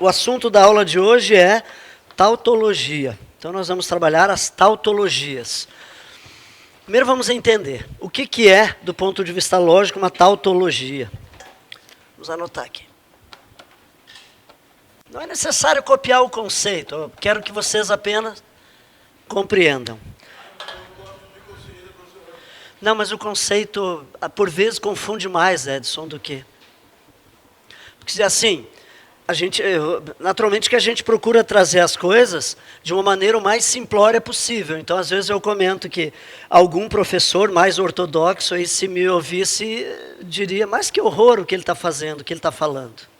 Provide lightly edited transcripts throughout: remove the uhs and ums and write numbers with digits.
O assunto da aula de hoje é tautologia. Então nós vamos trabalhar as tautologias. Primeiro vamos entender o que é, do ponto de vista lógico, uma tautologia. Vamos anotar aqui. Não é necessário copiar o conceito, eu quero que vocês apenas compreendam. Não, mas o conceito, por vezes, confunde mais, Edson, do que... Porque assim, naturalmente que a gente procura trazer as coisas de uma maneira o mais simplória possível. Então, às vezes eu comento que algum professor mais ortodoxo, aí, se me ouvisse, diria, mas que horror o que ele está fazendo, o que ele está falando.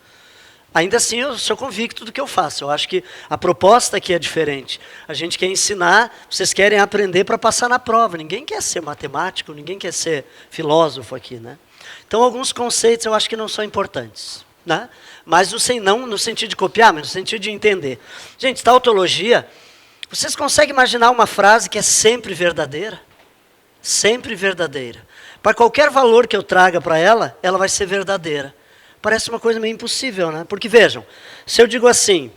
Ainda assim, eu sou convicto do que eu faço. Eu acho que a proposta aqui é diferente. A gente quer ensinar, vocês querem aprender para passar na prova. Ninguém quer ser matemático, ninguém quer ser filósofo aqui, né? Então, alguns conceitos eu acho que não são importantes, né? Mas não no sentido de copiar, mas no sentido de entender. Gente, tautologia, vocês conseguem imaginar uma frase que é sempre verdadeira? Sempre verdadeira. Para qualquer valor que eu traga para ela, ela vai ser verdadeira. Parece uma coisa meio impossível, né? Porque vejam, se eu digo assim,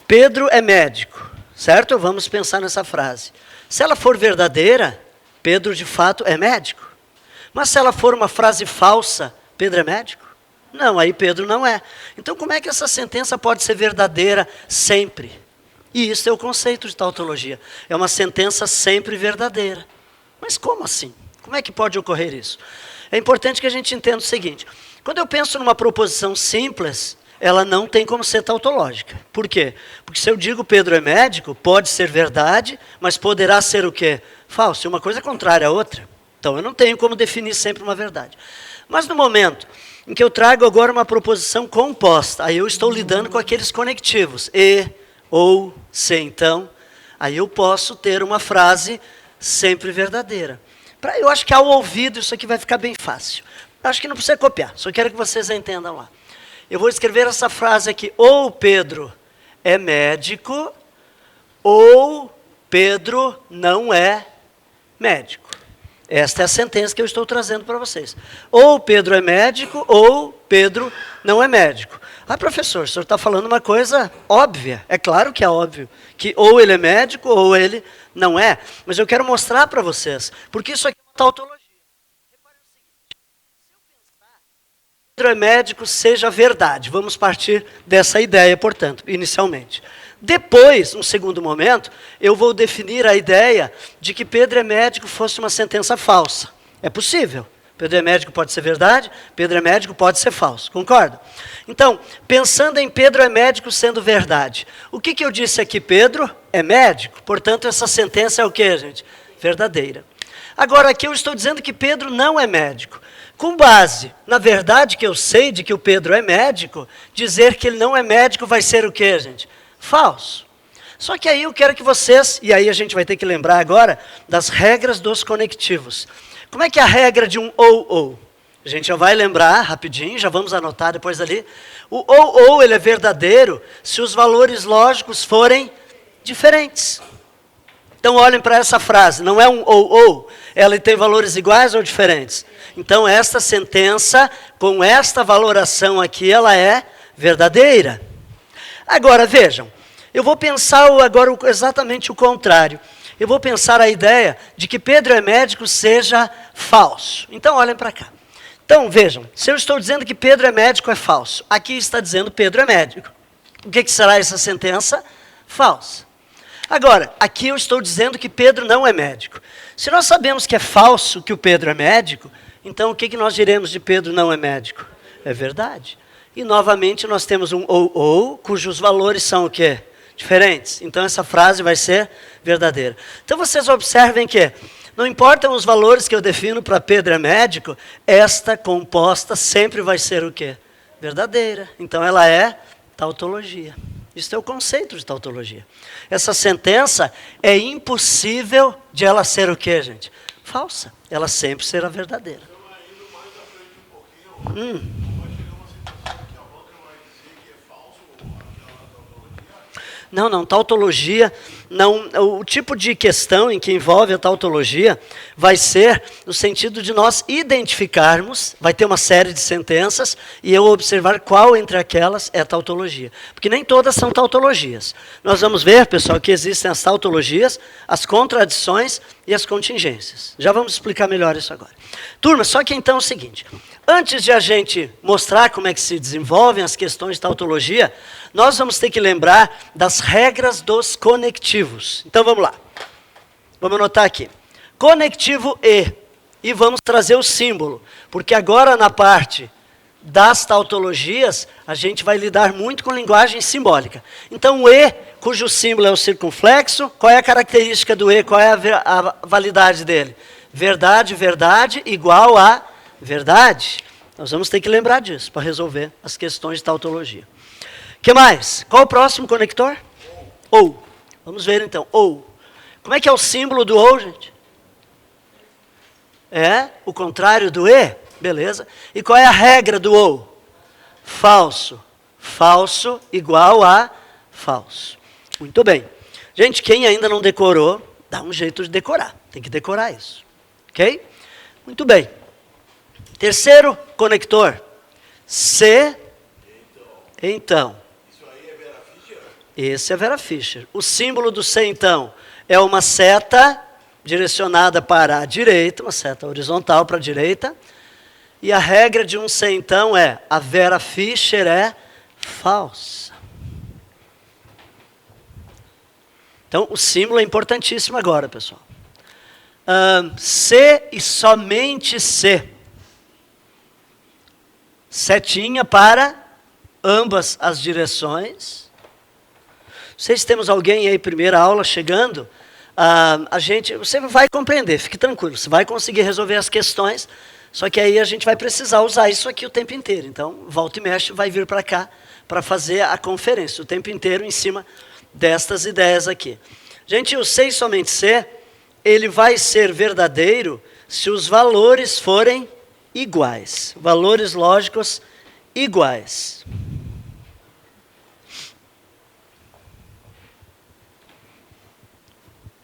Pedro é médico, certo? Vamos pensar nessa frase. Se ela for verdadeira, Pedro de fato é médico. Mas se ela for uma frase falsa, Pedro é médico? Não, aí Pedro não é. Então como é que essa sentença pode ser verdadeira sempre? E isso é o conceito de tautologia. É uma sentença sempre verdadeira. Mas como assim? Como é que pode ocorrer isso? É importante que a gente entenda o seguinte. Quando eu penso numa proposição simples, ela não tem como ser tautológica. Por quê? Porque se eu digo Pedro é médico, pode ser verdade, mas poderá ser o quê? Falso. Uma coisa é contrária à outra. Então eu não tenho como definir sempre uma verdade. Mas no momento em que eu trago agora uma proposição composta, aí eu estou lidando com aqueles conectivos, e, ou, se, então, aí eu posso ter uma frase sempre verdadeira. Eu acho que ao ouvido isso aqui vai ficar bem fácil. Acho que não precisa copiar, só quero que vocês entendam lá. Eu vou escrever essa frase aqui, ou Pedro é médico, ou Pedro não é médico. Esta é a sentença que eu estou trazendo para vocês. Ou Pedro é médico, ou Pedro não é médico. Ah, professor, o senhor está falando uma coisa óbvia. É claro que é óbvio, que ou ele é médico, ou ele não é. Mas eu quero mostrar para vocês, porque isso aqui é uma tautologia. Repare o seguinte, se eu pensar que Pedro é médico, seja verdade. Vamos partir dessa ideia, portanto, inicialmente. Depois, num segundo momento, eu vou definir a ideia de que Pedro é médico fosse uma sentença falsa. É possível. Pedro é médico pode ser verdade, Pedro é médico pode ser falso. Concorda? Então, pensando em Pedro é médico sendo verdade, o que eu disse aqui? Pedro é médico, portanto, essa sentença é o quê, gente? Verdadeira. Agora, aqui eu estou dizendo que Pedro não é médico. Com base na verdade que eu sei de que o Pedro é médico, dizer que ele não é médico vai ser o quê, gente? Falso. Só que aí eu quero que vocês, e aí a gente vai ter que lembrar agora das regras dos conectivos. Como é que é a regra de um ou? A gente já vai lembrar rapidinho, já vamos anotar depois ali. O ou ele é verdadeiro se os valores lógicos forem diferentes. Então olhem para essa frase, não é um ou, ela tem valores iguais ou diferentes? Então esta sentença, com esta valoração aqui, ela é verdadeira. Agora, vejam, eu vou pensar agora exatamente o contrário. Eu vou pensar a ideia de que Pedro é médico seja falso. Então, olhem para cá. Então, vejam, se eu estou dizendo que Pedro é médico, é falso. Aqui está dizendo Pedro é médico. O que será essa sentença? Falsa. Agora, aqui eu estou dizendo que Pedro não é médico. Se nós sabemos que é falso que o Pedro é médico, então o que nós diremos de Pedro não é médico? É verdade. E, novamente, nós temos um ou, cujos valores são o quê? Diferentes. Então, essa frase vai ser verdadeira. Então, vocês observem que, não importam os valores que eu defino para Pedro é médico, esta composta sempre vai ser o quê? Verdadeira. Então, ela é tautologia. Isso é o conceito de tautologia. Essa sentença é impossível de ela ser o quê, gente? Falsa. Ela sempre será verdadeira. Não, tautologia não, o tipo de questão em que envolve a tautologia vai ser no sentido de nós identificarmos, vai ter uma série de sentenças, e eu observar qual entre aquelas é tautologia. Porque nem todas são tautologias. Nós vamos ver, pessoal, que existem as tautologias, as contradições e as contingências. Já vamos explicar melhor isso agora. Turma, só que então é o seguinte, antes de a gente mostrar como é que se desenvolvem as questões de tautologia, nós vamos ter que lembrar das regras dos conectivos. Então vamos lá. Vamos anotar aqui. Conectivo e vamos trazer o símbolo, porque agora na parte das tautologias, a gente vai lidar muito com linguagem simbólica. Então o E, cujo símbolo é o circunflexo, qual é a característica do E, qual é a validade dele? Verdade, verdade, igual a verdade. Nós vamos ter que lembrar disso para resolver as questões de tautologia. O que mais? Qual o próximo conector? Ou. Vamos ver então. Ou. Como é que é o símbolo do ou, gente? É o contrário do E? Beleza. E qual é a regra do ou? Falso. Falso igual a falso. Muito bem. Gente, quem ainda não decorou, dá um jeito de decorar. Tem que decorar isso. Ok? Muito bem. Terceiro conector. Se. Então. Isso aí é Vera Fischer? Esse é Vera Fischer. O símbolo do se, então, é uma seta direcionada para a direita, uma seta horizontal para a direita. E a regra de um se, então, é a Vera Fischer é falsa. Então, o símbolo é importantíssimo agora, pessoal. Se e somente se. Setinha para ambas as direções. Não sei se temos alguém aí, primeira aula, chegando. Você vai compreender, fique tranquilo. Você vai conseguir resolver as questões, só que aí a gente vai precisar usar isso aqui o tempo inteiro. Então, volta e mexe, vai vir para cá para fazer a conferência o tempo inteiro em cima destas ideias aqui. Gente, o se e somente se, ele vai ser verdadeiro se os valores forem iguais. Valores lógicos iguais.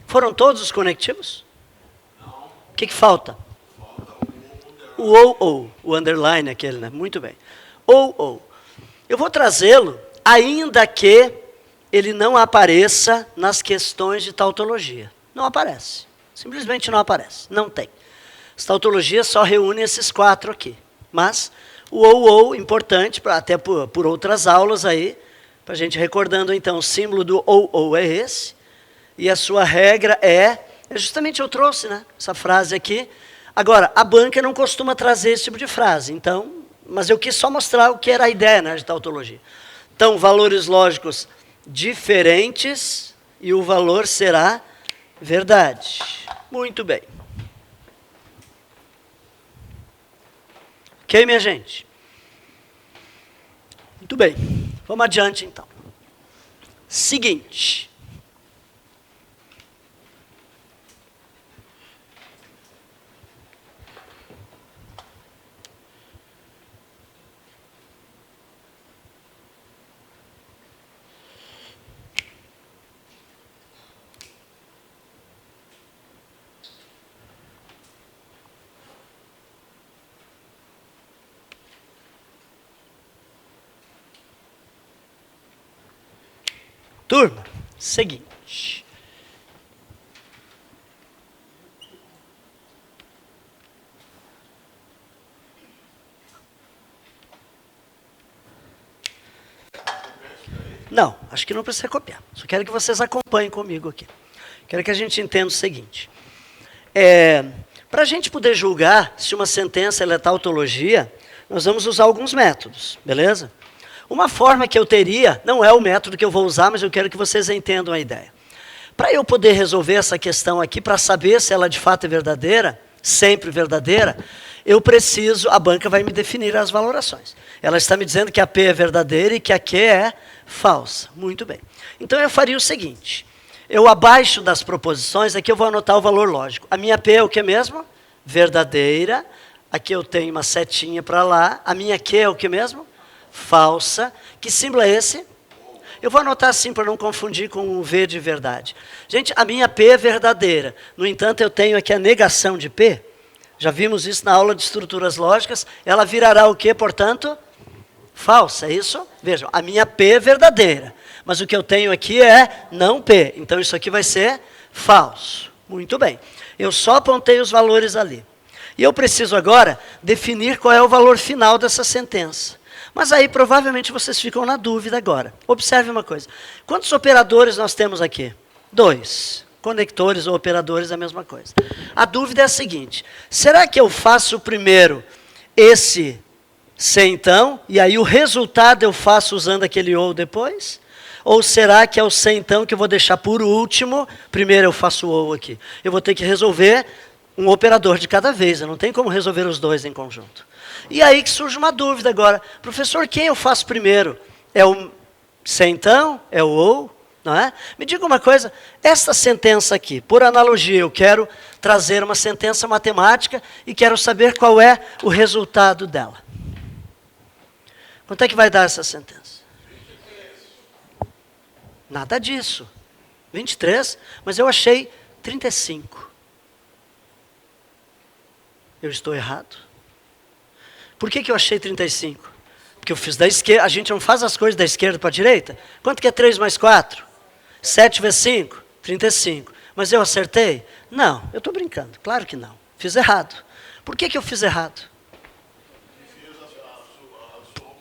Foram todos os conectivos? Não. O que falta? Falta O ou, o underline aquele, né? Muito bem. Ou. Eu vou trazê-lo, ainda que ele não apareça nas questões de tautologia. Não aparece. Simplesmente não aparece. Não tem. As tautologias só reúnem esses 4 aqui. Mas o ou, importante, até por outras aulas aí, para a gente recordando então, o símbolo do ou é esse, e a sua regra é justamente eu trouxe, né, essa frase aqui. Agora, a banca não costuma trazer esse tipo de frase, então, mas eu quis só mostrar o que era a ideia, né, de tautologia. Então, valores lógicos diferentes e o valor será verdade. Muito bem. Ok, minha gente? Muito bem. Vamos adiante, então. Seguinte. Turma, seguinte. Não, acho que não precisa copiar. Só quero que vocês acompanhem comigo aqui. Quero que a gente entenda o seguinte. Para a gente poder julgar se uma sentença é tautologia, nós vamos usar alguns métodos, beleza? Uma forma que eu teria, não é o método que eu vou usar, mas eu quero que vocês entendam a ideia. Para eu poder resolver essa questão aqui, para saber se ela de fato é verdadeira, sempre verdadeira, eu preciso, a banca vai me definir as valorações. Ela está me dizendo que a P é verdadeira e que a Q é falsa. Muito bem. Então eu faria o seguinte, eu abaixo das proposições, aqui eu vou anotar o valor lógico. A minha P é o que mesmo? Verdadeira. Aqui eu tenho uma setinha para lá. A minha Q é o que mesmo? Falsa. Que símbolo é esse? Eu vou anotar assim para não confundir com o V de verdade. Gente, a minha P é verdadeira. No entanto, eu tenho aqui a negação de P. Já vimos isso na aula de estruturas lógicas. Ela virará o quê, portanto? Falsa, é isso? Vejam, a minha P é verdadeira. Mas o que eu tenho aqui é não P. Então isso aqui vai ser falso. Muito bem. Eu só apontei os valores ali. E eu preciso agora definir qual é o valor final dessa sentença. Mas aí provavelmente vocês ficam na dúvida agora. Observe uma coisa. Quantos operadores nós temos aqui? 2. Conectores ou operadores é a mesma coisa. A dúvida é a seguinte. Será que eu faço primeiro esse se então, e aí o resultado eu faço usando aquele ou depois? Ou será que é o se então que eu vou deixar por último? Primeiro eu faço o ou aqui. Eu vou ter que resolver um operador de cada vez. Eu não tenho como resolver os dois em conjunto. E aí que surge uma dúvida agora. Professor, quem eu faço primeiro? É o se então? É o ou? Não é? Me diga uma coisa. Esta sentença aqui, por analogia, eu quero trazer uma sentença matemática e quero saber qual é o resultado dela. Quanto é que vai dar essa sentença? 23. Nada disso. 23? Mas eu achei 35. Eu estou errado? Por que eu achei 35? Porque eu fiz da esquerda. A gente não faz as coisas da esquerda para a direita? Quanto que é 3 mais 4? 7 vezes 5? 35. Mas eu acertei? Não, eu estou brincando. Claro que não. Fiz errado. Por que eu fiz errado?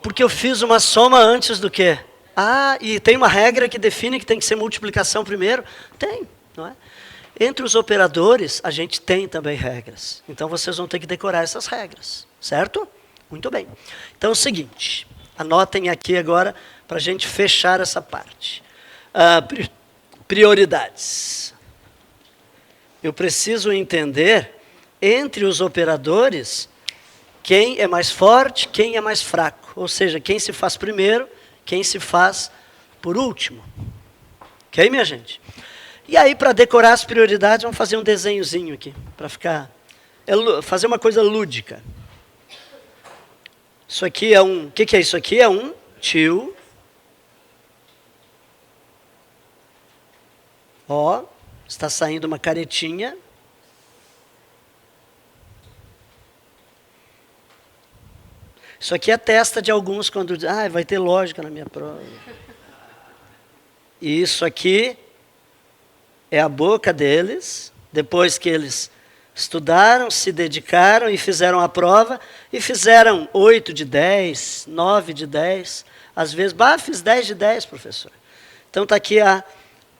Porque eu fiz uma soma antes do quê? Ah, e tem uma regra que define que tem que ser multiplicação primeiro? Tem, não é? Entre os operadores, a gente tem também regras. Então, vocês vão ter que decorar essas regras, certo? Muito bem. Então, é o seguinte, anotem aqui agora para a gente fechar essa parte. Prioridades. Eu preciso entender, entre os operadores, quem é mais forte, quem é mais fraco. Ou seja, quem se faz primeiro, quem se faz por último. Ok, minha gente? E aí, para decorar as prioridades, vamos fazer um desenhozinho aqui, para ficar... fazer uma coisa lúdica. Isso aqui é um... O que é isso aqui? É um tio. Ó, está saindo uma caretinha. Isso aqui é a testa de alguns quando dizem, vai ter lógica na minha prova. E isso aqui é a boca deles, depois que eles estudaram, se dedicaram e fizeram a prova, e fizeram 8 de 10, 9 de 10, às vezes, fiz 10 de 10, professor. Então está aqui a...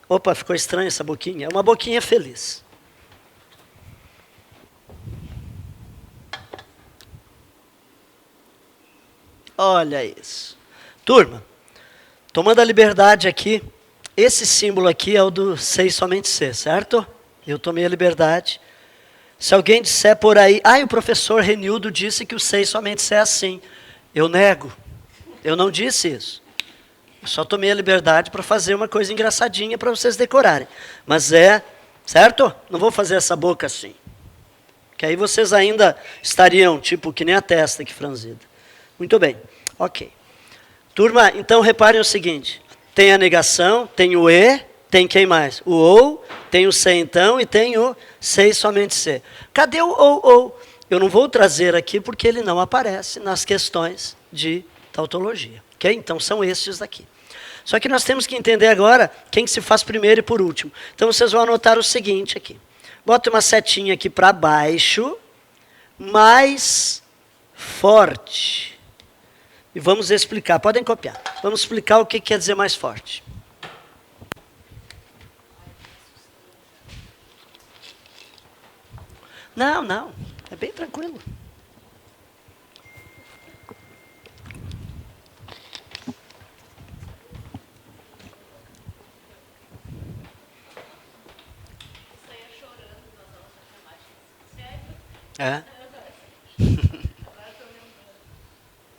Opa, ficou estranha essa boquinha. É uma boquinha feliz. Olha isso. Turma, tomando a liberdade aqui, esse símbolo aqui é o do sei somente ser, certo? Eu tomei a liberdade. Se alguém disser por aí, o professor Renildo disse que o sei somente ser é assim. Eu nego. Eu não disse isso. Eu só tomei a liberdade para fazer uma coisa engraçadinha para vocês decorarem. Mas certo? Não vou fazer essa boca assim. Que aí vocês ainda estariam, tipo, que nem a testa aqui franzida. Muito bem, ok. Turma, então reparem o seguinte. Tem a negação, tem o e, tem quem mais? O ou, tem o se então e tem o sei somente ser. Cadê o ou? Eu não vou trazer aqui porque ele não aparece nas questões de tautologia. Ok? Então são estes daqui. Só que nós temos que entender agora quem se faz primeiro e por último. Então vocês vão anotar o seguinte aqui. Bota uma setinha aqui para baixo, mais forte. E vamos explicar, podem copiar. Vamos explicar o que quer dizer mais forte. Não, é bem tranquilo. É?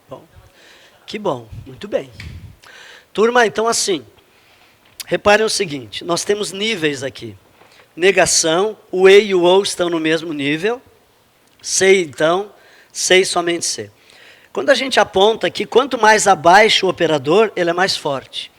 Bom, que bom, muito bem. Turma, então assim, reparem o seguinte, nós temos níveis aqui. Negação, o e e o ou estão no mesmo nível. Sei então, sei somente ser. Quando a gente aponta aqui, quanto mais abaixo o operador, ele é mais forte.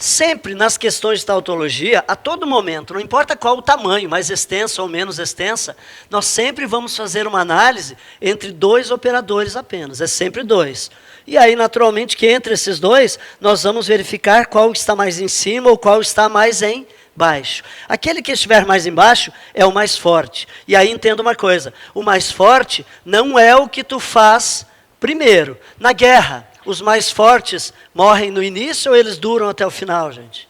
Sempre nas questões de tautologia, a todo momento, não importa qual o tamanho, mais extensa ou menos extensa, nós sempre vamos fazer uma análise entre dois operadores apenas, é sempre dois. E aí, naturalmente, que entre esses dois, nós vamos verificar qual está mais em cima ou qual está mais embaixo. Aquele que estiver mais embaixo é o mais forte. E aí entenda uma coisa, o mais forte não é o que tu faz primeiro. Na guerra, os mais fortes morrem no início ou eles duram até o final, gente?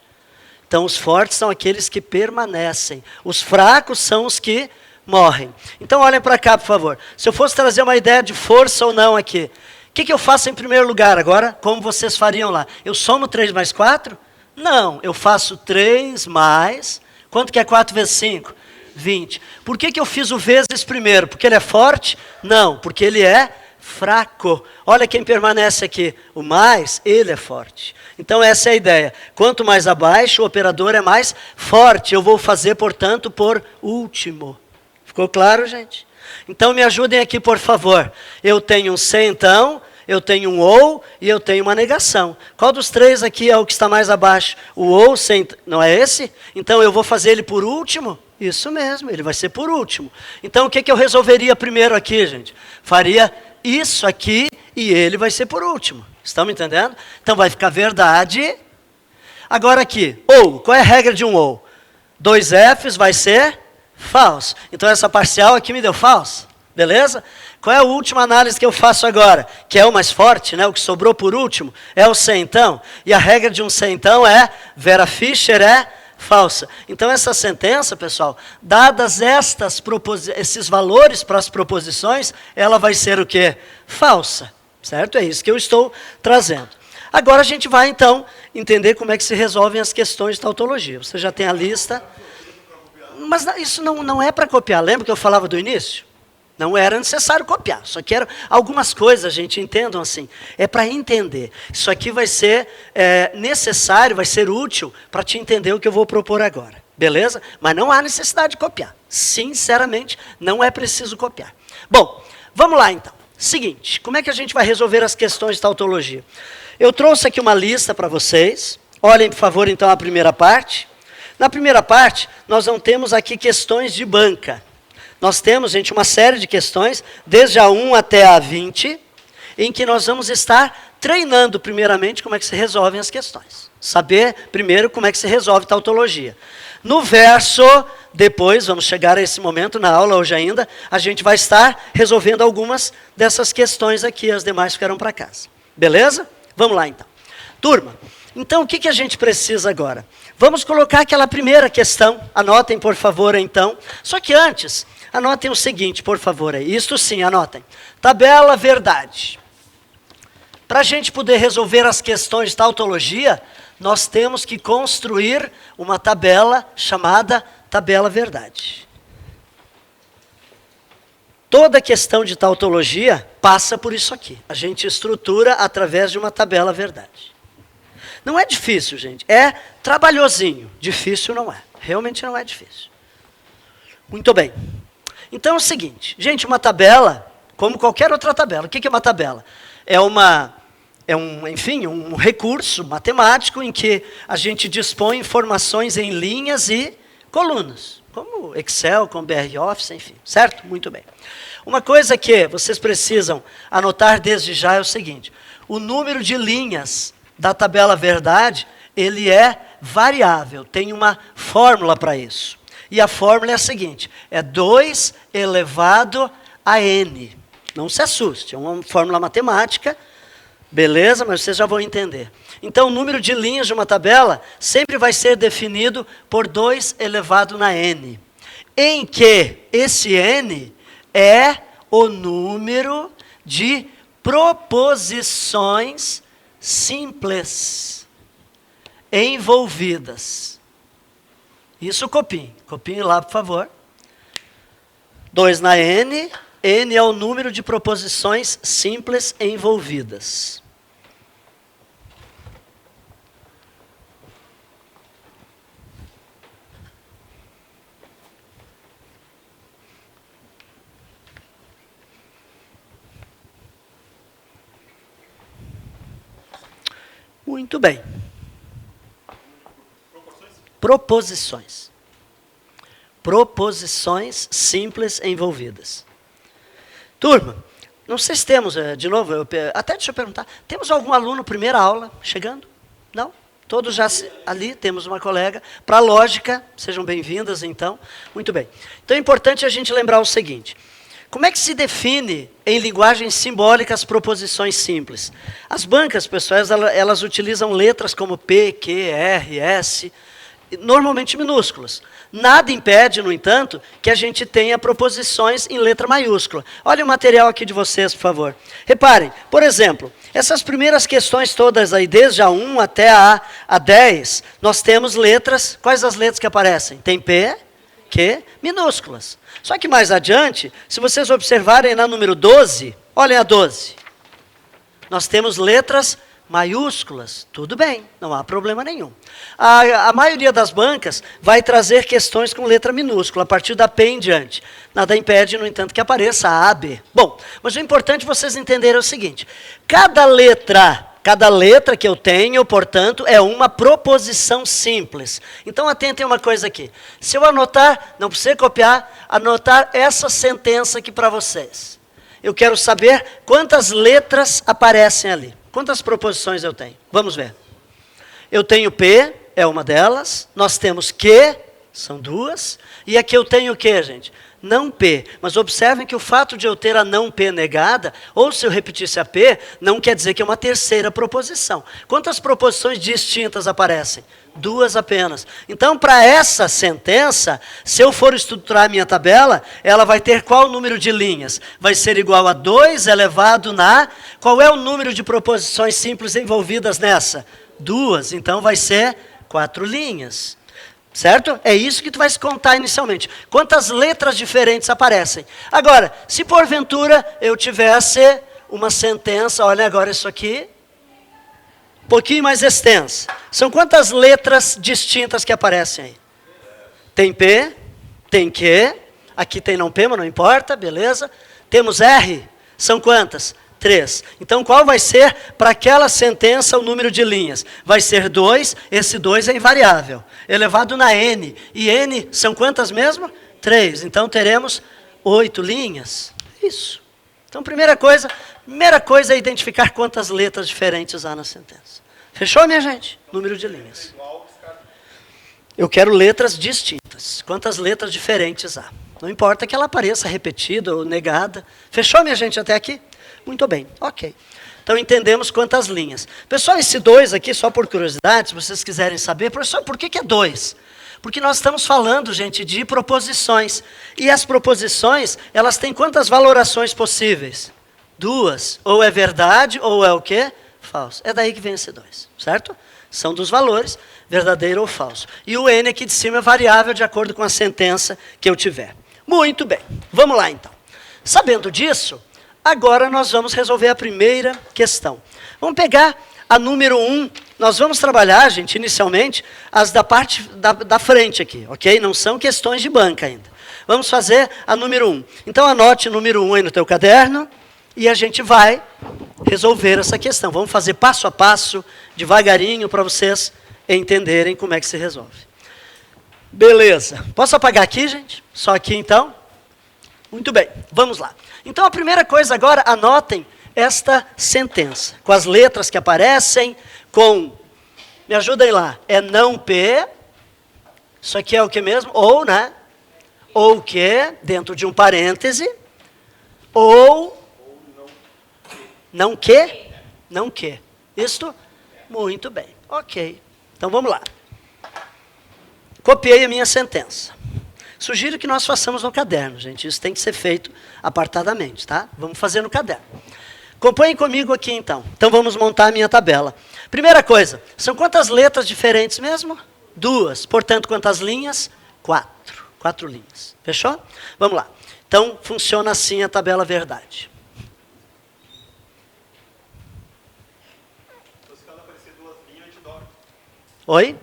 Então, os fortes são aqueles que permanecem. Os fracos são os que morrem. Então, olhem para cá, por favor. Se eu fosse trazer uma ideia de força ou não aqui, o que eu faço em primeiro lugar agora? Como vocês fariam lá? Eu somo 3 mais 4? Não, eu faço 3 mais... Quanto que é 4 vezes 5? 20. Por que eu fiz o vezes primeiro? Porque ele é forte? Não, porque ele é fraco. Olha quem permanece aqui. O mais, ele é forte. Então essa é a ideia. Quanto mais abaixo, o operador é mais forte. Eu vou fazer, portanto, por último. Ficou claro, gente? Então me ajudem aqui, por favor. Eu tenho um se, então, eu tenho um ou e eu tenho uma negação. Qual dos três aqui é o que está mais abaixo? O ou, se, não é esse? Então eu vou fazer ele por último? Isso mesmo, ele vai ser por último. Então o que eu resolveria primeiro aqui, gente? Faria isso aqui e ele vai ser por último. Estão me entendendo? Então vai ficar verdade. Agora aqui, ou, qual é a regra de um ou? 2 Fs vai ser falso. Então essa parcial aqui me deu falso. Beleza? Qual é a última análise que eu faço agora? Que é o mais forte, né? O que sobrou por último é o se então. E a regra de um se então é Vera Fischer é falsa. Então essa sentença, pessoal, dadas esses valores para as proposições, ela vai ser o quê? Falsa. Certo? É isso que eu estou trazendo. Agora a gente vai então entender como é que se resolvem as questões de tautologia. Você já tem a lista. Mas isso não é para copiar. Lembra que eu falava do início? Não era necessário copiar. Só que algumas coisas, gente, entendam assim. É para entender. Isso aqui vai ser necessário, vai ser útil para te entender o que eu vou propor agora. Beleza? Mas não há necessidade de copiar. Sinceramente, não é preciso copiar. Bom, vamos lá então. Seguinte, como é que a gente vai resolver as questões de tautologia? Eu trouxe aqui uma lista para vocês. Olhem, por favor, então, a primeira parte. Na primeira parte, nós não temos aqui questões de banca. Nós temos, gente, uma série de questões, desde a 1 até a 20, em que nós vamos estar treinando, primeiramente, como é que se resolvem as questões. Saber, primeiro, como é que se resolve tautologia. No verso, depois, vamos chegar a esse momento na aula, hoje ainda, a gente vai estar resolvendo algumas dessas questões aqui, as demais ficarão para casa. Beleza? Vamos lá, então. Turma, então, o que a gente precisa agora? Vamos colocar aquela primeira questão. Anotem, por favor, então. Só que antes, anotem o seguinte, por favor. Isto sim, anotem. Tabela verdade. Para a gente poder resolver as questões de tautologia, nós temos que construir uma tabela chamada tabela verdade. Toda questão de tautologia passa por isso aqui. A gente estrutura através de uma tabela verdade. Não é difícil, gente. É trabalhosinho. Difícil não é. Realmente não é difícil. Muito bem. Então é o seguinte. Gente, uma tabela, como qualquer outra tabela. O que é uma tabela? Enfim, um recurso matemático em que a gente dispõe informações em linhas e colunas. Como Excel, como BR Office, enfim. Certo? Muito bem. Uma coisa que vocês precisam anotar desde já é o seguinte. O número de linhas da tabela verdade, ele é variável, tem uma fórmula para isso. E a fórmula é a seguinte, é 2 elevado a n. Não se assuste, é uma fórmula matemática, beleza? Mas vocês já vão entender. Então, o número de linhas de uma tabela sempre vai ser definido por 2 elevado na n. Em que esse n é o número de proposições simples, envolvidas. Isso copiem. Copiem lá, por favor. 2 na n. N é o número de proposições simples envolvidas. Muito bem. proposições. Proposições simples envolvidas. Turma, não sei se temos, de novo, até deixa eu perguntar, temos algum aluno primeira aula chegando? Não? Todos já ali, temos uma colega. Para lógica, sejam bem-vindas então. Muito bem. Então é importante a gente lembrar o seguinte. Como é que se define em linguagem simbólica as proposições simples? As bancas, pessoal, elas utilizam letras como P, Q, R, S, normalmente minúsculas. Nada impede, no entanto, que a gente tenha proposições em letra maiúscula. Olha o material aqui de vocês, por favor. Reparem, por exemplo, essas primeiras questões todas aí, desde a 1 até a 10, nós temos letras, quais as letras que aparecem? Tem P, Q, minúsculas. Só que mais adiante, se vocês observarem na número 12, olhem a 12. Nós temos letras maiúsculas, tudo bem, não há problema nenhum. A maioria das bancas vai trazer questões com letra minúscula, a partir da P em diante. Nada impede, no entanto, que apareça a B. Bom, mas o importante vocês entenderem é o seguinte, cada letra que eu tenho, portanto, é uma proposição simples. Então atentem uma coisa aqui. Se eu anotar, não precisa copiar, anotar essa sentença aqui para vocês. Eu quero saber quantas letras aparecem ali. Quantas proposições eu tenho? Vamos ver. Eu tenho P, é uma delas. Nós temos Q, são duas. E aqui eu tenho o quê, gente? Não P. Mas observem que o fato de eu ter a não P negada, ou se eu repetisse a P, não quer dizer que é uma terceira proposição. Quantas proposições distintas aparecem? Duas apenas. Então, para essa sentença, se eu for estruturar a minha tabela, ela vai ter qual número de linhas? Vai ser igual a 2 elevado na... Qual é o número de proposições simples envolvidas nessa? 2. Então, vai ser 4 linhas. Certo? É isso que tu vai se contar inicialmente. Quantas letras diferentes aparecem? Agora, se porventura eu tivesse uma sentença, olha agora isso aqui, um pouquinho mais extensa. São quantas letras distintas que aparecem aí? Tem P, tem Q, aqui tem não P, mas não importa, beleza. Temos R, são quantas? 3. Então, qual vai ser, para aquela sentença, o número de linhas? Vai ser 2, esse 2 é invariável, elevado na N. E N são quantas mesmo? 3. Então, teremos 8 linhas. Isso. Então, primeira coisa é identificar quantas letras diferentes há na sentença. Fechou, minha gente? Número de linhas. Eu quero letras distintas. Quantas letras diferentes há? Não importa que ela apareça repetida ou negada. Fechou, minha gente, até aqui? Muito bem, ok. Então entendemos quantas linhas. Pessoal, esse 2 aqui, só por curiosidade, se vocês quiserem saber, professor, por que é 2? Porque nós estamos falando, gente, de proposições. E as proposições, elas têm quantas valorações possíveis? 2. Ou é verdade, ou é o quê? Falso. É daí que vem esse 2, certo? São dos valores, verdadeiro ou falso. E o N aqui de cima é variável de acordo com a sentença que eu tiver. Muito bem, vamos lá então. Sabendo disso, agora nós vamos resolver a primeira questão. Vamos pegar a número 1. Nós vamos trabalhar, gente, inicialmente, as da parte da frente aqui, ok? Não são questões de banca ainda. Vamos fazer a número 1. Então anote o número 1 aí no teu caderno e a gente vai resolver essa questão. Vamos fazer passo a passo, devagarinho, para vocês entenderem como é que se resolve. Beleza. Posso apagar aqui, gente? Só aqui, então? Muito bem, vamos lá. Então, a primeira coisa agora, anotem esta sentença, com as letras que aparecem, com, me ajudem lá, é não P, isso aqui é o que mesmo? Ou, né? Ou que, dentro de um parêntese, ou não que? Não que. Isto? Muito bem, ok. Então, vamos lá. Copiei a minha sentença. Sugiro que nós façamos no caderno, gente. Isso tem que ser feito apartadamente, tá? Vamos fazer no caderno. Acompanhem comigo aqui, então. Então, vamos montar a minha tabela. Primeira coisa, são quantas letras diferentes mesmo? 2. Portanto, quantas linhas? 4. 4 linhas. Fechou? Vamos lá. Então, funciona assim a tabela verdade. Se cada aparecer 2 linhas, a gente dobra. Oi?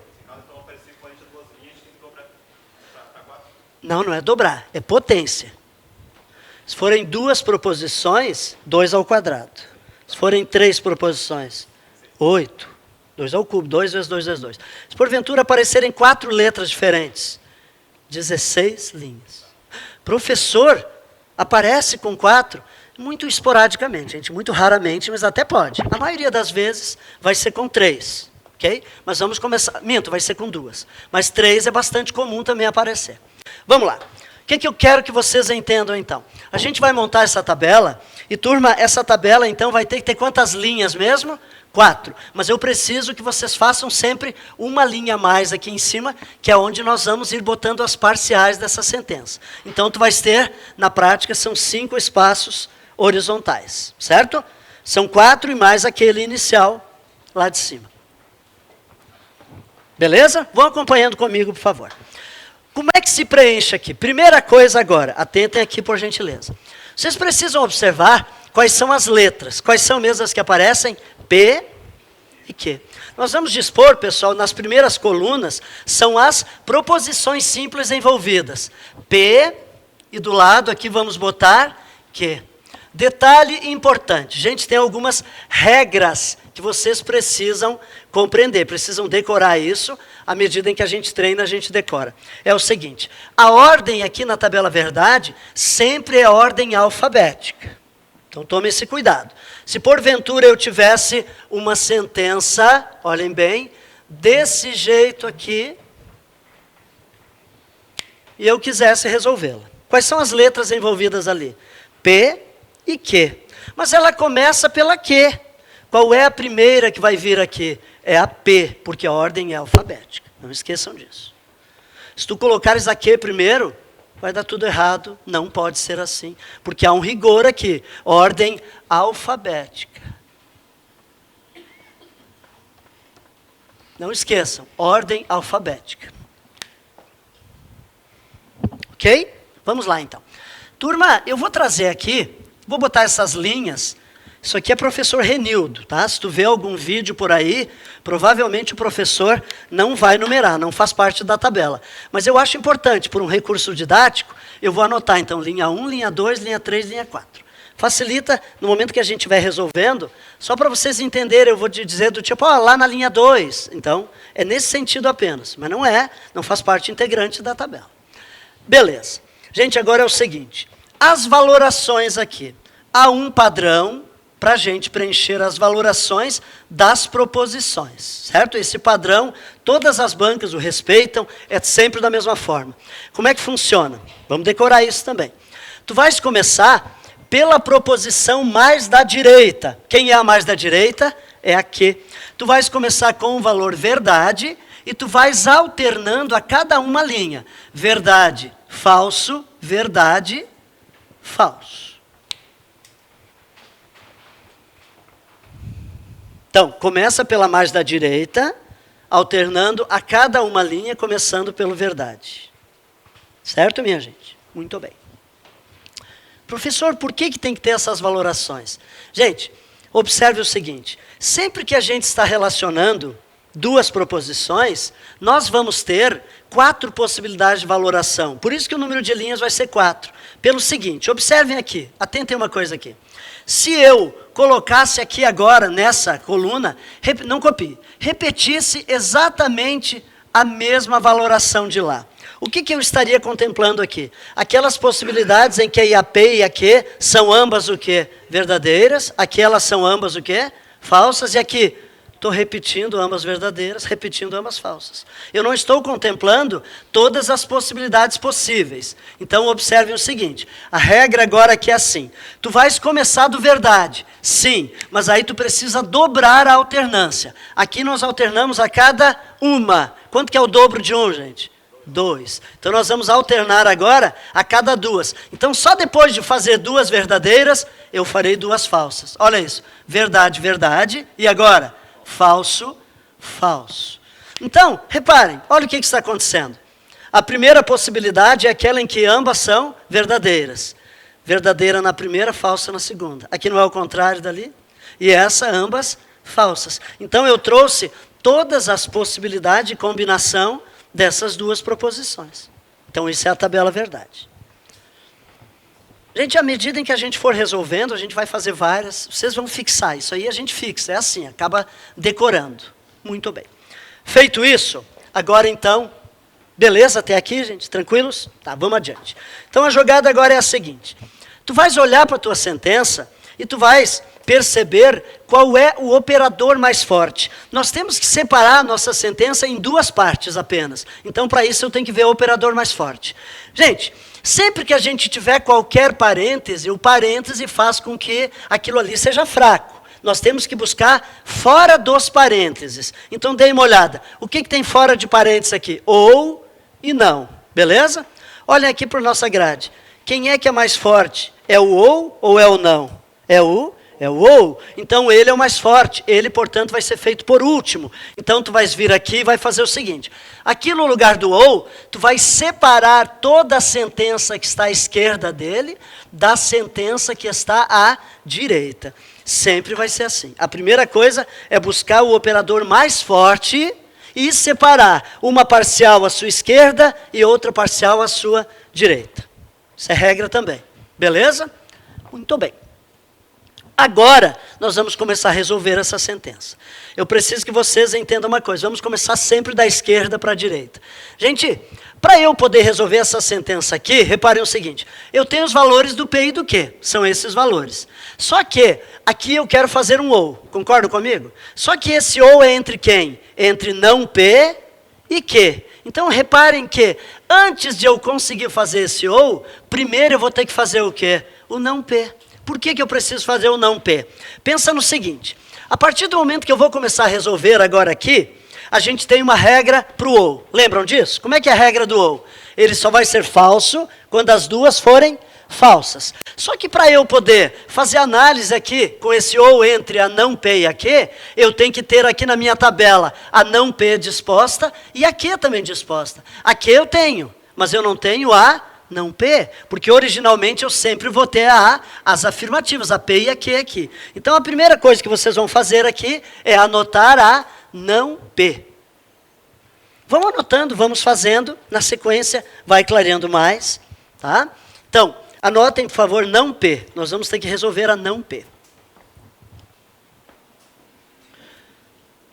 Não, não é dobrar, é potência. Se forem 2 proposições, 2 ao quadrado. Se forem 3 proposições, 8. 2 ao cubo, 2 vezes 2 vezes 2. Se porventura aparecerem 4 letras diferentes, 16 linhas. Professor, aparece com 4, muito esporadicamente, gente, muito raramente, mas até pode. A maioria das vezes vai ser com 3, ok? Mas vamos começar, vai ser com 2. Mas 3 é bastante comum também aparecer. Vamos lá. O que eu quero que vocês entendam, então? A gente vai montar essa tabela, e turma, essa tabela, então, vai ter que ter quantas linhas mesmo? 4. Mas eu preciso que vocês façam sempre uma linha a mais aqui em cima, que é onde nós vamos ir botando as parciais dessa sentença. Então, tu vais ter, na prática, são 5 espaços horizontais, certo? São 4 e mais aquele inicial lá de cima. Beleza? Vão acompanhando comigo, por favor. Como é que se preenche aqui? Primeira coisa agora, atentem aqui por gentileza. Vocês precisam observar quais são as letras. Quais são mesmo as que aparecem? P e Q. Nós vamos dispor, pessoal, nas primeiras colunas, são as proposições simples envolvidas. P e do lado aqui vamos botar Q. Detalhe importante, gente, tem algumas regras que vocês precisam compreender, precisam decorar isso, à medida em que a gente treina, a gente decora. É o seguinte, a ordem aqui na tabela verdade sempre é ordem alfabética. Então tome esse cuidado. Se porventura eu tivesse uma sentença, olhem bem, desse jeito aqui, e eu quisesse resolvê-la. Quais são as letras envolvidas ali? P e Q. Mas ela começa pela Q. Qual é a primeira que vai vir aqui? É a P, porque a ordem é alfabética. Não esqueçam disso. Se tu colocares a Q primeiro, vai dar tudo errado. Não pode ser assim. Porque há um rigor aqui. Ordem alfabética. Não esqueçam. Ordem alfabética. Ok? Vamos lá, então. Turma, eu vou trazer aqui, vou botar essas linhas. Isso aqui é professor Renildo, tá? Se tu vê algum vídeo por aí, provavelmente o professor não vai numerar, não faz parte da tabela. Mas eu acho importante, por um recurso didático, eu vou anotar, então, linha 1, linha 2, linha 3, linha 4. Facilita, no momento que a gente vai resolvendo, só para vocês entenderem, eu vou te dizer do tipo, lá na linha 2. Então, é nesse sentido apenas, mas não faz parte integrante da tabela. Beleza. Gente, agora é o seguinte, as valorações aqui. Há um padrão para a gente preencher as valorações das proposições, certo? Esse padrão, todas as bancas o respeitam, é sempre da mesma forma. Como é que funciona? Vamos decorar isso também. Tu vais começar pela proposição mais da direita. Quem é a mais da direita? É a Q. Tu vais começar com o valor verdade e tu vais alternando a cada uma linha. Verdade, falso, verdade, falso. Então, começa pela mais da direita, alternando a cada uma linha, começando pelo verdade. Certo, minha gente? Muito bem. Professor, por que tem que ter essas valorações? Gente, observe o seguinte, sempre que a gente está relacionando duas proposições, nós vamos ter 4 possibilidades de valoração. Por isso que o número de linhas vai ser 4. Pelo seguinte, observem aqui, atentem uma coisa aqui. Se eu colocasse aqui agora, nessa coluna, não copie, repetisse exatamente a mesma valoração de lá. O que eu estaria contemplando aqui? Aquelas possibilidades em que a P e a Q são ambas o quê? Verdadeiras, aqui elas são ambas o quê? Falsas, e aqui estou repetindo ambas verdadeiras, repetindo ambas falsas. Eu não estou contemplando todas as possibilidades possíveis. Então, observe o seguinte, a regra agora aqui é assim, tu vais começar do verdade, sim, mas aí tu precisa dobrar a alternância. Aqui nós alternamos a cada uma. Quanto que é o dobro de 1, gente? 2. Então, nós vamos alternar agora a cada 2. Então, só depois de fazer 2 verdadeiras, eu farei 2 falsas. Olha isso, verdade, verdade, e agora? Falso, falso. Então, reparem, olha o que está acontecendo. A primeira possibilidade é aquela em que ambas são verdadeiras. Verdadeira na primeira, falsa na segunda. Aqui não é o contrário dali? E essa, ambas falsas. Então, eu trouxe todas as possibilidades de combinação dessas duas proposições. Então, isso é a tabela verdade. Gente, à medida em que a gente for resolvendo, a gente vai fazer várias, vocês vão fixar, isso aí a gente fixa, é assim, acaba decorando. Muito bem. Feito isso, agora então, beleza até aqui, gente? Tranquilos? Tá, vamos adiante. Então a jogada agora é a seguinte. Tu vais olhar para a tua sentença e tu vais perceber qual é o operador mais forte. Nós temos que separar a nossa sentença em duas partes apenas. Então, para isso, eu tenho que ver o operador mais forte. Gente, sempre que a gente tiver qualquer parêntese, o parêntese faz com que aquilo ali seja fraco. Nós temos que buscar fora dos parênteses. Então, dê uma olhada. O que tem fora de parênteses aqui? Ou e não. Beleza? Olhem aqui para a nossa grade. Quem é que é mais forte? É o ou é o não? É o ou. Então, ele é o mais forte. Ele, portanto, vai ser feito por último. Então, tu vais vir aqui e vai fazer o seguinte. Aqui no lugar do ou, tu vai separar toda a sentença que está à esquerda dele da sentença que está à direita. Sempre vai ser assim. A primeira coisa é buscar o operador mais forte e separar uma parcial à sua esquerda e outra parcial à sua direita. Isso é regra também. Beleza? Muito bem. Agora, nós vamos começar a resolver essa sentença. Eu preciso que vocês entendam uma coisa. Vamos começar sempre da esquerda para a direita. Gente, para eu poder resolver essa sentença aqui, reparem o seguinte. Eu tenho os valores do P e do Q. São esses valores. Só que, aqui eu quero fazer um ou. Concordam comigo? Só que esse ou é entre quem? Entre não P e Q. Então, reparem que, antes de eu conseguir fazer esse ou, primeiro eu vou ter que fazer o quê? O não P. Por que eu preciso fazer o não P? Pensa no seguinte, a partir do momento que eu vou começar a resolver agora aqui, a gente tem uma regra para o ou. Lembram disso? Como é que é a regra do ou? Ele só vai ser falso quando as duas forem falsas. Só que para eu poder fazer análise aqui com esse ou entre a não P e a Q, eu tenho que ter aqui na minha tabela a não P disposta e a Q também disposta. A Q eu tenho, mas eu não tenho a não P, porque originalmente eu sempre vou ter as afirmativas, a P e a Q aqui. Então a primeira coisa que vocês vão fazer aqui é anotar a não P. Vão anotando, vamos fazendo, na sequência vai clareando mais. Tá? Então, anotem por favor não P, nós vamos ter que resolver a não P.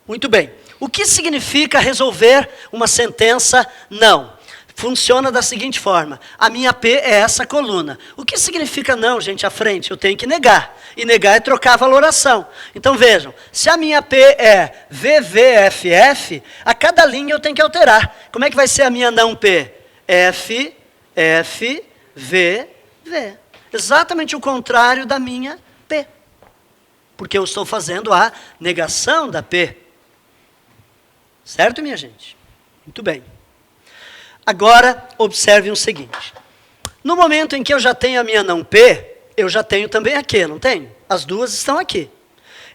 Muito bem, o que significa resolver uma sentença não? Funciona da seguinte forma, a minha P é essa coluna. O que significa não, gente, à frente? Eu tenho que negar. E negar é trocar a valoração. Então vejam, se a minha P é VVFF, a cada linha eu tenho que alterar. Como é que vai ser a minha não P? F, F, V, V. Exatamente o contrário da minha P. Porque eu estou fazendo a negação da P. Certo, minha gente? Muito bem. Agora, observem o seguinte. No momento em que eu já tenho a minha não P, eu já tenho também a Q, não tenho? As duas estão aqui.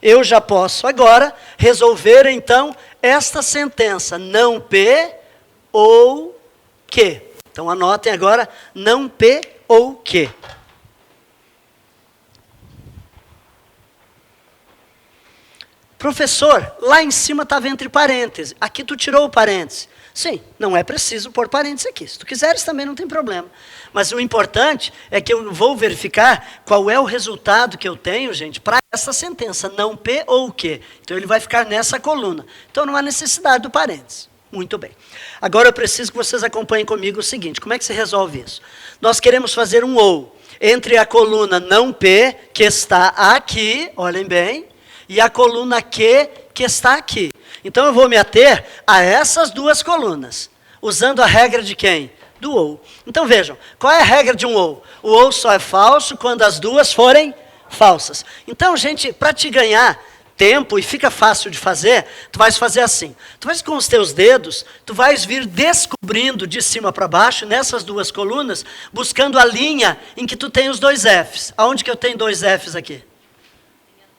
Eu já posso agora resolver, então, esta sentença, não P ou Q. Então, anotem agora, não P ou Q. Professor, lá em cima estava entre parênteses. Aqui tu tirou o parêntese. Sim, não é preciso pôr parênteses aqui. Se tu quiseres também não tem problema. Mas o importante é que eu vou verificar qual é o resultado que eu tenho, gente, para essa sentença, não P ou Q. Então ele vai ficar nessa coluna. Então não há necessidade do parênteses. Muito bem. Agora eu preciso que vocês acompanhem comigo o seguinte, como é que se resolve isso? Nós queremos fazer um ou entre a coluna não P, que está aqui, olhem bem, e a coluna Q, que está aqui. Então eu vou me ater a essas duas colunas, usando a regra de quem? Do ou. Então vejam, qual é a regra de um ou? O ou só é falso quando as duas forem falsas. Então, gente, para te ganhar tempo e fica fácil de fazer, tu vais fazer assim. Tu vais com os teus dedos, tu vais vir descobrindo de cima para baixo, nessas duas colunas, buscando a linha em que tu tem os dois Fs. Aonde que eu tenho dois Fs aqui?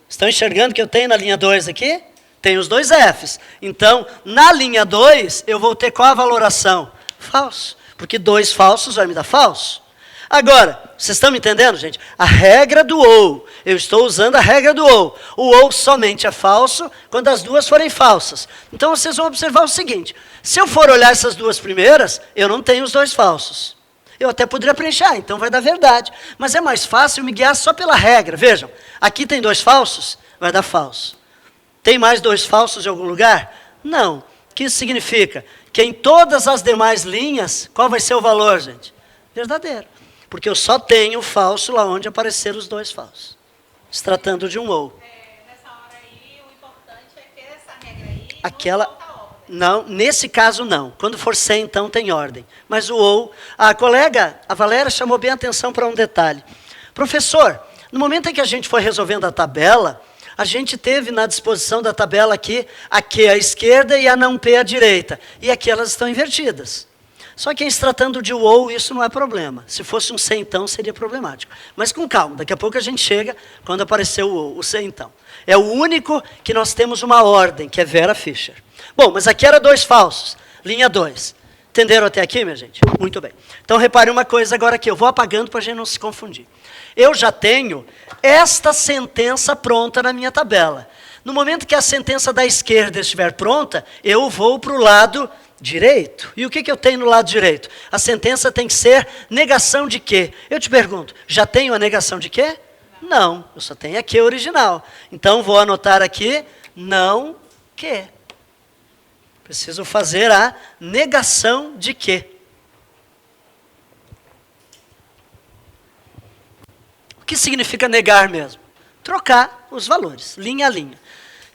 Estão enxergando que eu tenho na linha 2 aqui? Tem os dois Fs. Então, na linha 2, eu vou ter qual a valoração? Falso. Porque 2 falsos vai me dar falso. Agora, vocês estão me entendendo, gente? A regra do ou. Eu estou usando a regra do ou. O ou somente é falso quando as duas forem falsas. Então, vocês vão observar o seguinte. Se eu for olhar essas duas primeiras, eu não tenho os dois falsos. Eu até poderia preencher, então vai dar verdade. Mas é mais fácil me guiar só pela regra. Vejam, aqui tem 2 falsos, vai dar falso. Tem mais 2 falsos em algum lugar? Não. O que isso significa? Que em todas as demais linhas, qual vai ser o valor, gente? Verdadeiro. Porque eu só tenho falso lá onde apareceram os dois falsos. Se tratando de um ou. Nessa hora aí, o importante é que essa regra aí Aquela... não falta ordem. Não, nesse caso não. Quando for sem, então tem ordem. Mas o ou... A colega, a Valéria, chamou bem a atenção para um detalhe. Professor, no momento em que a gente foi resolvendo a tabela, a gente teve na disposição da tabela aqui a Q à esquerda e a não P à direita. E aqui elas estão invertidas. Só que em se tratando de ou, isso não é problema. Se fosse um sem então, seria problemático. Mas com calma, daqui a pouco a gente chega quando aparecer o ou, o sem então. É o único que nós temos uma ordem, que é Vera Fischer. Bom, mas aqui era dois falsos, linha 2. Entenderam até aqui, minha gente? Muito bem. Então repare uma coisa agora aqui, eu vou apagando para a gente não se confundir. Eu já tenho esta sentença pronta na minha tabela. No momento que a sentença da esquerda estiver pronta, eu vou para o lado direito. E o que eu tenho no lado direito? A sentença tem que ser negação de quê? Eu te pergunto, já tenho a negação de quê? Não, eu só tenho aqui a original. Então vou anotar aqui, não que. Preciso fazer a negação de quê? O que significa negar mesmo? Trocar os valores, linha a linha.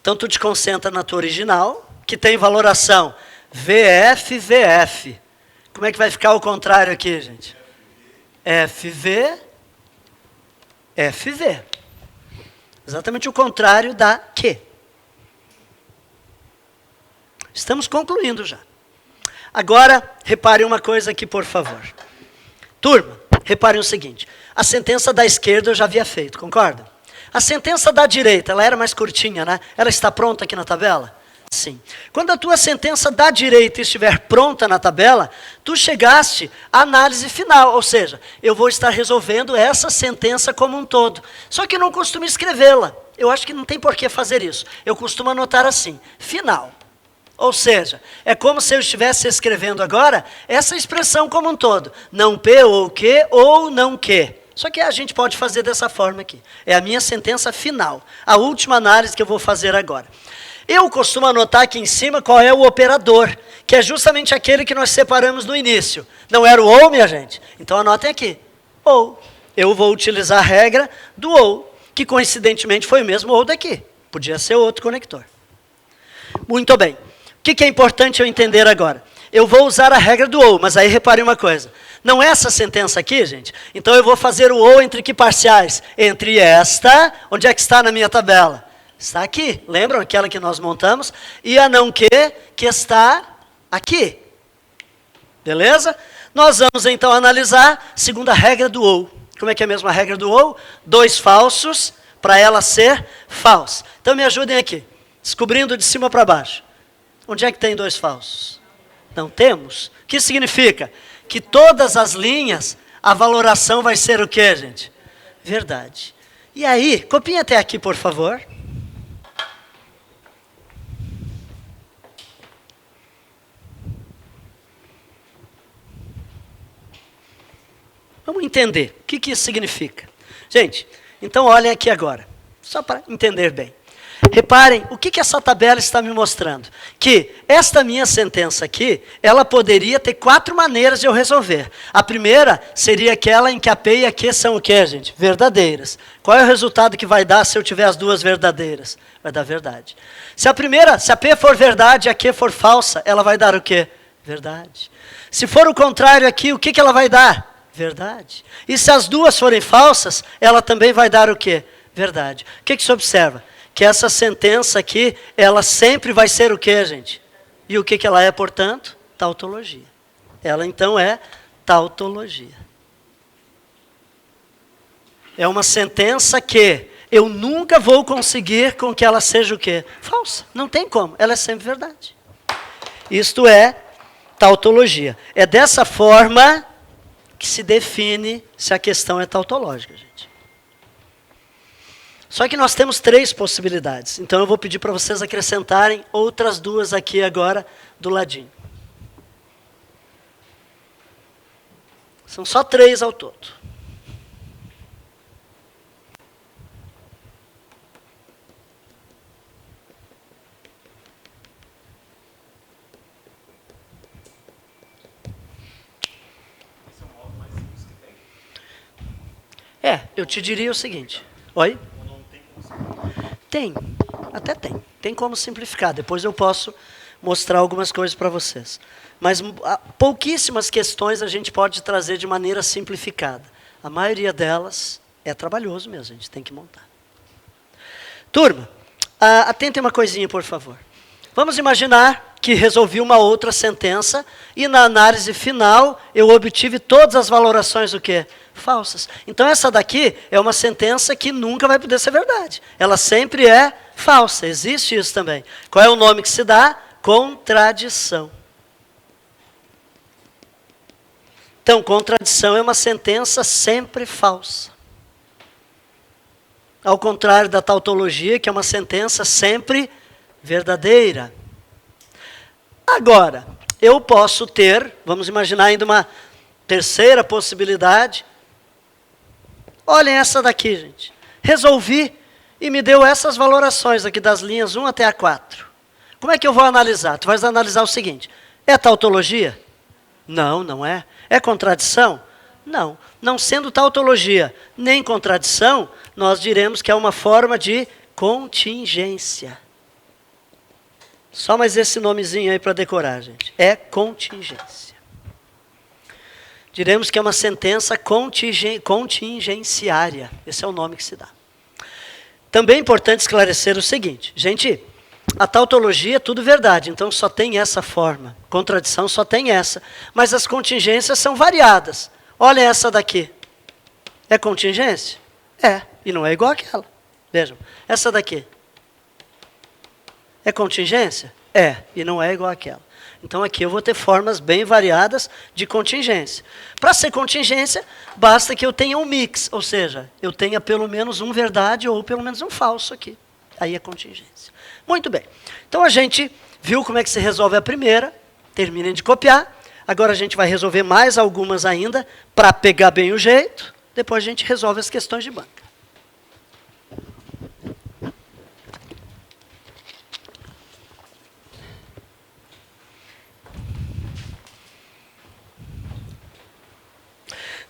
Então tu te concentra na tua original, que tem valoração VF, VF. Como é que vai ficar o contrário aqui, gente? FV, FV. Exatamente o contrário da Q. Estamos concluindo já. Agora, reparem uma coisa aqui, por favor. Turma, reparem o seguinte. A sentença da esquerda eu já havia feito, concorda? A sentença da direita, ela era mais curtinha, né? Ela está pronta aqui na tabela? Sim. Quando a tua sentença da direita estiver pronta na tabela, tu chegaste à análise final, ou seja, eu vou estar resolvendo essa sentença como um todo. Só que eu não costumo escrevê-la. Eu acho que não tem por que fazer isso. Eu costumo anotar assim, final. Ou seja, é como se eu estivesse escrevendo agora essa expressão como um todo. Não P ou Q ou não Q. Só que a gente pode fazer dessa forma aqui. É a minha sentença final. A última análise que eu vou fazer agora. Eu costumo anotar aqui em cima qual é o operador, que é justamente aquele que nós separamos no início. Não era o ou, minha gente? Então anotem aqui. Ou. Eu vou utilizar a regra do ou, que coincidentemente foi o mesmo ou daqui. Podia ser outro conector. Muito bem. O que é importante eu entender agora? Eu vou usar a regra do ou, mas aí reparem uma coisa. Não é essa sentença aqui, gente? Então eu vou fazer o ou entre que parciais? Entre esta, onde é que está na minha tabela? Está aqui, lembram aquela que nós montamos? E a não que está aqui. Beleza? Nós vamos então analisar segundo a regra do ou. Como é que é a mesma regra do ou? Dois falsos para ela ser falsa. Então me ajudem aqui, descobrindo de cima para baixo. Onde é que tem dois falsos? Não temos. O que significa? Que todas as linhas, a valoração vai ser o quê, gente? Verdade. E aí, copiem até aqui, por favor. Vamos entender o que isso significa. Gente, então olhem aqui agora, só para entender bem. Reparem, o que essa tabela está me mostrando? Que esta minha sentença aqui, ela poderia ter 4 maneiras de eu resolver. A primeira seria aquela em que a P e a Q são o quê, gente? Verdadeiras. Qual é o resultado que vai dar se eu tiver as duas verdadeiras? Vai dar verdade. Se a P for verdade e a Q for falsa, ela vai dar o quê? Verdade. Se for o contrário aqui, o que ela vai dar? Verdade. E se as duas forem falsas, ela também vai dar o quê? Verdade. O que se observa? Que essa sentença aqui, ela sempre vai ser o quê, gente? E o que ela é, portanto? Tautologia. Ela, então, é tautologia. É uma sentença que eu nunca vou conseguir com que ela seja o quê? Falsa. Não tem como. Ela é sempre verdade. Isto é tautologia. É dessa forma que se define se a questão é tautológica, gente. Só que nós temos 3 possibilidades. Então eu vou pedir para vocês acrescentarem outras 2 aqui agora do ladinho. São só 3 ao todo. Eu te diria o seguinte. Oi? Tem, até tem. Tem como simplificar. Depois eu posso mostrar algumas coisas para vocês. Mas pouquíssimas questões a gente pode trazer de maneira simplificada. A maioria delas é trabalhoso mesmo, a gente tem que montar. Turma, atentem uma coisinha, por favor. Vamos imaginar que resolvi uma outra sentença e na análise final eu obtive todas as valorações o quê? Falsas. Então essa daqui é uma sentença que nunca vai poder ser verdade. Ela sempre é falsa. Existe isso também. Qual é o nome que se dá? Contradição. Então, contradição é uma sentença sempre falsa. Ao contrário da tautologia, que é uma sentença sempre verdadeira. Agora, eu posso ter, vamos imaginar ainda uma terceira possibilidade. Olhem essa daqui, gente. Resolvi e me deu essas valorações aqui das linhas 1 até a 4. Como é que eu vou analisar? Tu vais analisar o seguinte. É tautologia? Não, não é. É contradição? Não. Não sendo tautologia nem contradição, nós diremos que é uma forma de contingência. Só mais esse nomezinho aí para decorar, gente. É contingência. Diremos que é uma sentença contingenciária. Esse é o nome que se dá. Também é importante esclarecer o seguinte. Gente, a tautologia é tudo verdade, então só tem essa forma. Contradição só tem essa. Mas as contingências são variadas. Olha essa daqui. É contingência? É. E não é igual àquela. Vejam. Essa daqui. É contingência? É. E não é igual àquela. Então aqui eu vou ter formas bem variadas de contingência. Para ser contingência, basta que eu tenha um mix. Ou seja, eu tenha pelo menos um verdade ou pelo menos um falso aqui. Aí é contingência. Muito bem. Então a gente viu como é que se resolve a primeira. Terminem de copiar. Agora a gente vai resolver mais algumas ainda para pegar bem o jeito. Depois a gente resolve as questões de banca.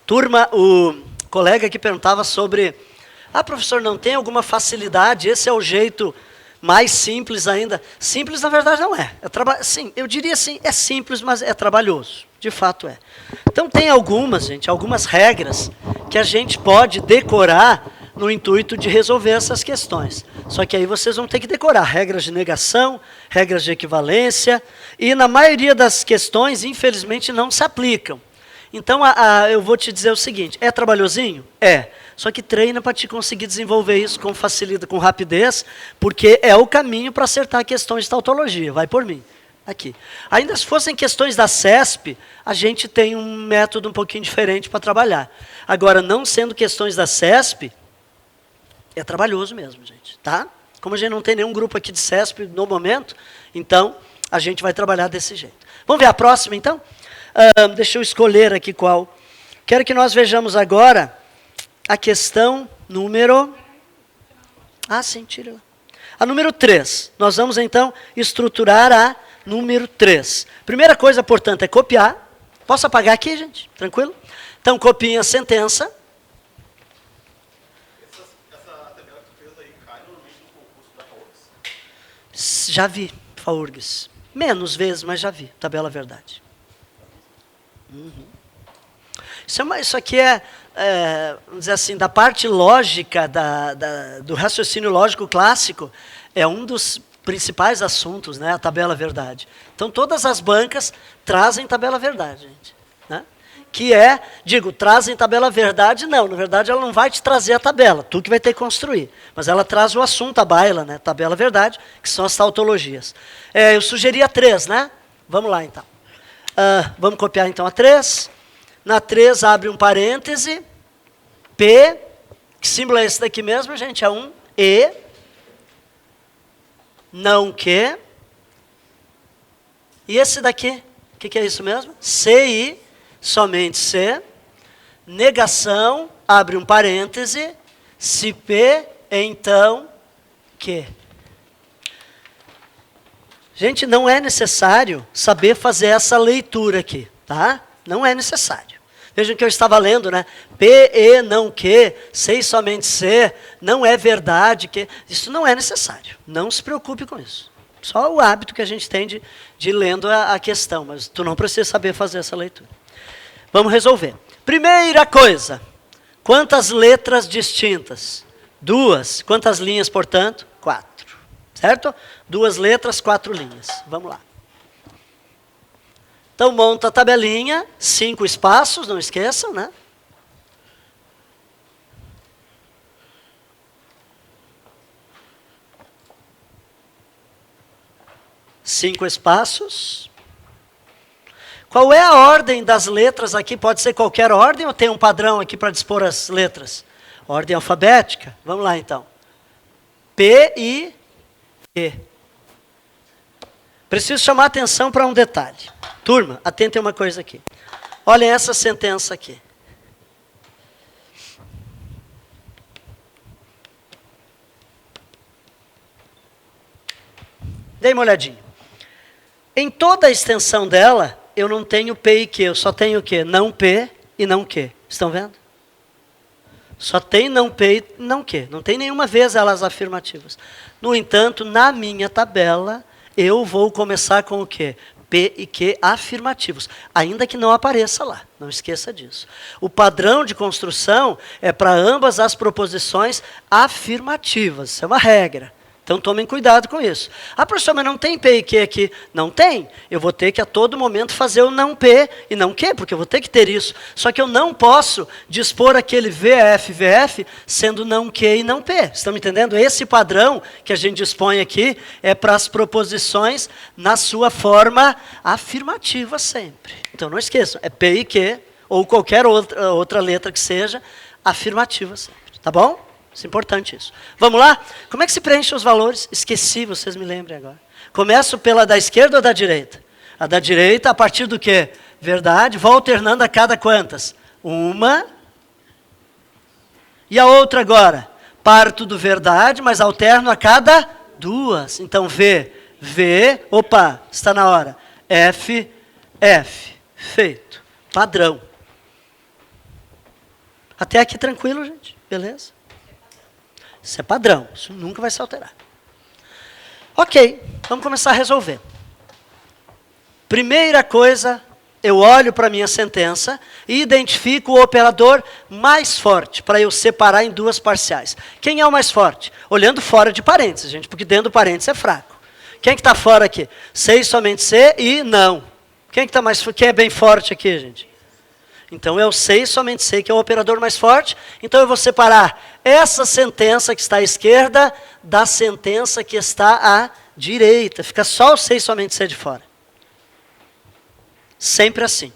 Turma, o colega que perguntava sobre... professor, não tem alguma facilidade? Esse é o jeito mais simples ainda. Simples, na verdade, não é. Sim, eu diria assim, é simples, mas é trabalhoso. De fato é. Então tem algumas, gente, algumas regras que a gente pode decorar no intuito de resolver essas questões. Só que aí vocês vão ter que decorar regras de negação, regras de equivalência, e na maioria das questões, infelizmente, não se aplicam. Então, eu vou te dizer o seguinte, é trabalhosinho? É. Só que treina para te conseguir desenvolver isso com facilidade, com rapidez, porque é o caminho para acertar questões de tautologia. Vai por mim. Aqui. Ainda se fossem questões da CESP, a gente tem um método um pouquinho diferente para trabalhar. Agora, não sendo questões da CESP, é trabalhoso mesmo, gente. Tá? Como a gente não tem nenhum grupo aqui de CESP no momento, então a gente vai trabalhar desse jeito. Vamos ver a próxima, então? Deixa eu escolher aqui qual. Quero que nós vejamos agora a questão número... sim, tira lá. A número 3. Nós vamos, então, estruturar a número 3. Primeira coisa, portanto, é copiar. Posso apagar aqui, gente? Tranquilo? Então, copiem a sentença. Essa tabela que tu fez aí cai normalmente no concurso da FAURGS? Já vi, FAURGS. Menos vezes, mas já vi. Tabela verdade. Uhum. Isso aqui vamos dizer assim, da parte lógica, do raciocínio lógico clássico, é um dos principais assuntos, né, a tabela verdade. Então, todas as bancas trazem tabela verdade, gente. Né? Que trazem tabela verdade, não, na verdade ela não vai te trazer a tabela, tu que vai ter que construir. Mas ela traz o assunto, a baila, né, tabela verdade, que são as tautologias. Eu sugeria 3, né? Vamos lá, então. Vamos copiar, então, a 3. Na 3, abre um parêntese, P, que símbolo é esse daqui mesmo, gente? É um E, não que. E esse daqui, o que é isso mesmo? CI, somente C, negação, abre um parêntese, se P, então que. Gente, não é necessário saber fazer essa leitura aqui, tá? Não é necessário. Vejam que eu estava lendo, né? P, E, não que, sei somente ser, não é verdade que... Isso não é necessário. Não se preocupe com isso. Só o hábito que a gente tem de lendo a questão, mas tu não precisa saber fazer essa leitura. Vamos resolver. Primeira coisa, quantas letras distintas? 2. Quantas linhas, portanto? 4. Certo? 2 letras, 4 linhas. Vamos lá. Então, monta a tabelinha, 5 espaços, não esqueçam, né? Cinco espaços. Qual é a ordem das letras aqui? Pode ser qualquer ordem ou tem um padrão aqui para dispor as letras? Ordem alfabética? Vamos lá, então. P, I, E. Preciso chamar a atenção para um detalhe. Turma, atentem uma coisa aqui. Olhem essa sentença aqui. Dê uma olhadinha. Em toda a extensão dela, eu não tenho P e Q, eu só tenho o quê? Não P e não Q. Estão vendo? Só tem não P e não Q. Não tem nenhuma vez elas afirmativas. No entanto, na minha tabela, eu vou começar com o quê? P e Q afirmativos, ainda que não apareça lá, não esqueça disso. O padrão de construção é para ambas as proposições afirmativas, isso é uma regra. Então tomem cuidado com isso. Ah, professor, mas não tem P e Q aqui. Não tem. Eu vou ter que a todo momento fazer o não P e não Q, porque eu vou ter que ter isso. Só que eu não posso dispor aquele VF sendo não Q e não P. Estão me entendendo? Esse padrão que a gente dispõe aqui é para as proposições na sua forma afirmativa sempre. Então não esqueçam, é P e Q, ou qualquer outra letra que seja, afirmativa sempre. Tá bom? Isso é importante isso. Vamos lá? Como é que se preenche os valores? Esqueci, vocês me lembrem agora. Começo pela da esquerda ou da direita? A da direita, a partir do quê? Verdade. Vou alternando a cada quantas? 1. E a outra agora? Parto do verdade, mas alterno a cada 2. Então, V. Opa, está na hora. F. Feito. Padrão. Até aqui tranquilo, gente? Beleza? Isso é padrão, isso nunca vai se alterar. Ok, vamos começar a resolver. Primeira coisa, eu olho para a minha sentença e identifico o operador mais forte, para eu separar em 2 parciais. Quem é o mais forte? Olhando fora de parênteses, gente, porque dentro do parênteses é fraco. Quem é que está fora aqui? Sei somente ser e não. Quem é bem forte aqui, gente? Então, eu sei, somente sei que é o operador mais forte. Então, eu vou separar essa sentença que está à esquerda da sentença que está à direita. Fica só o sei, somente sei de fora. Sempre assim.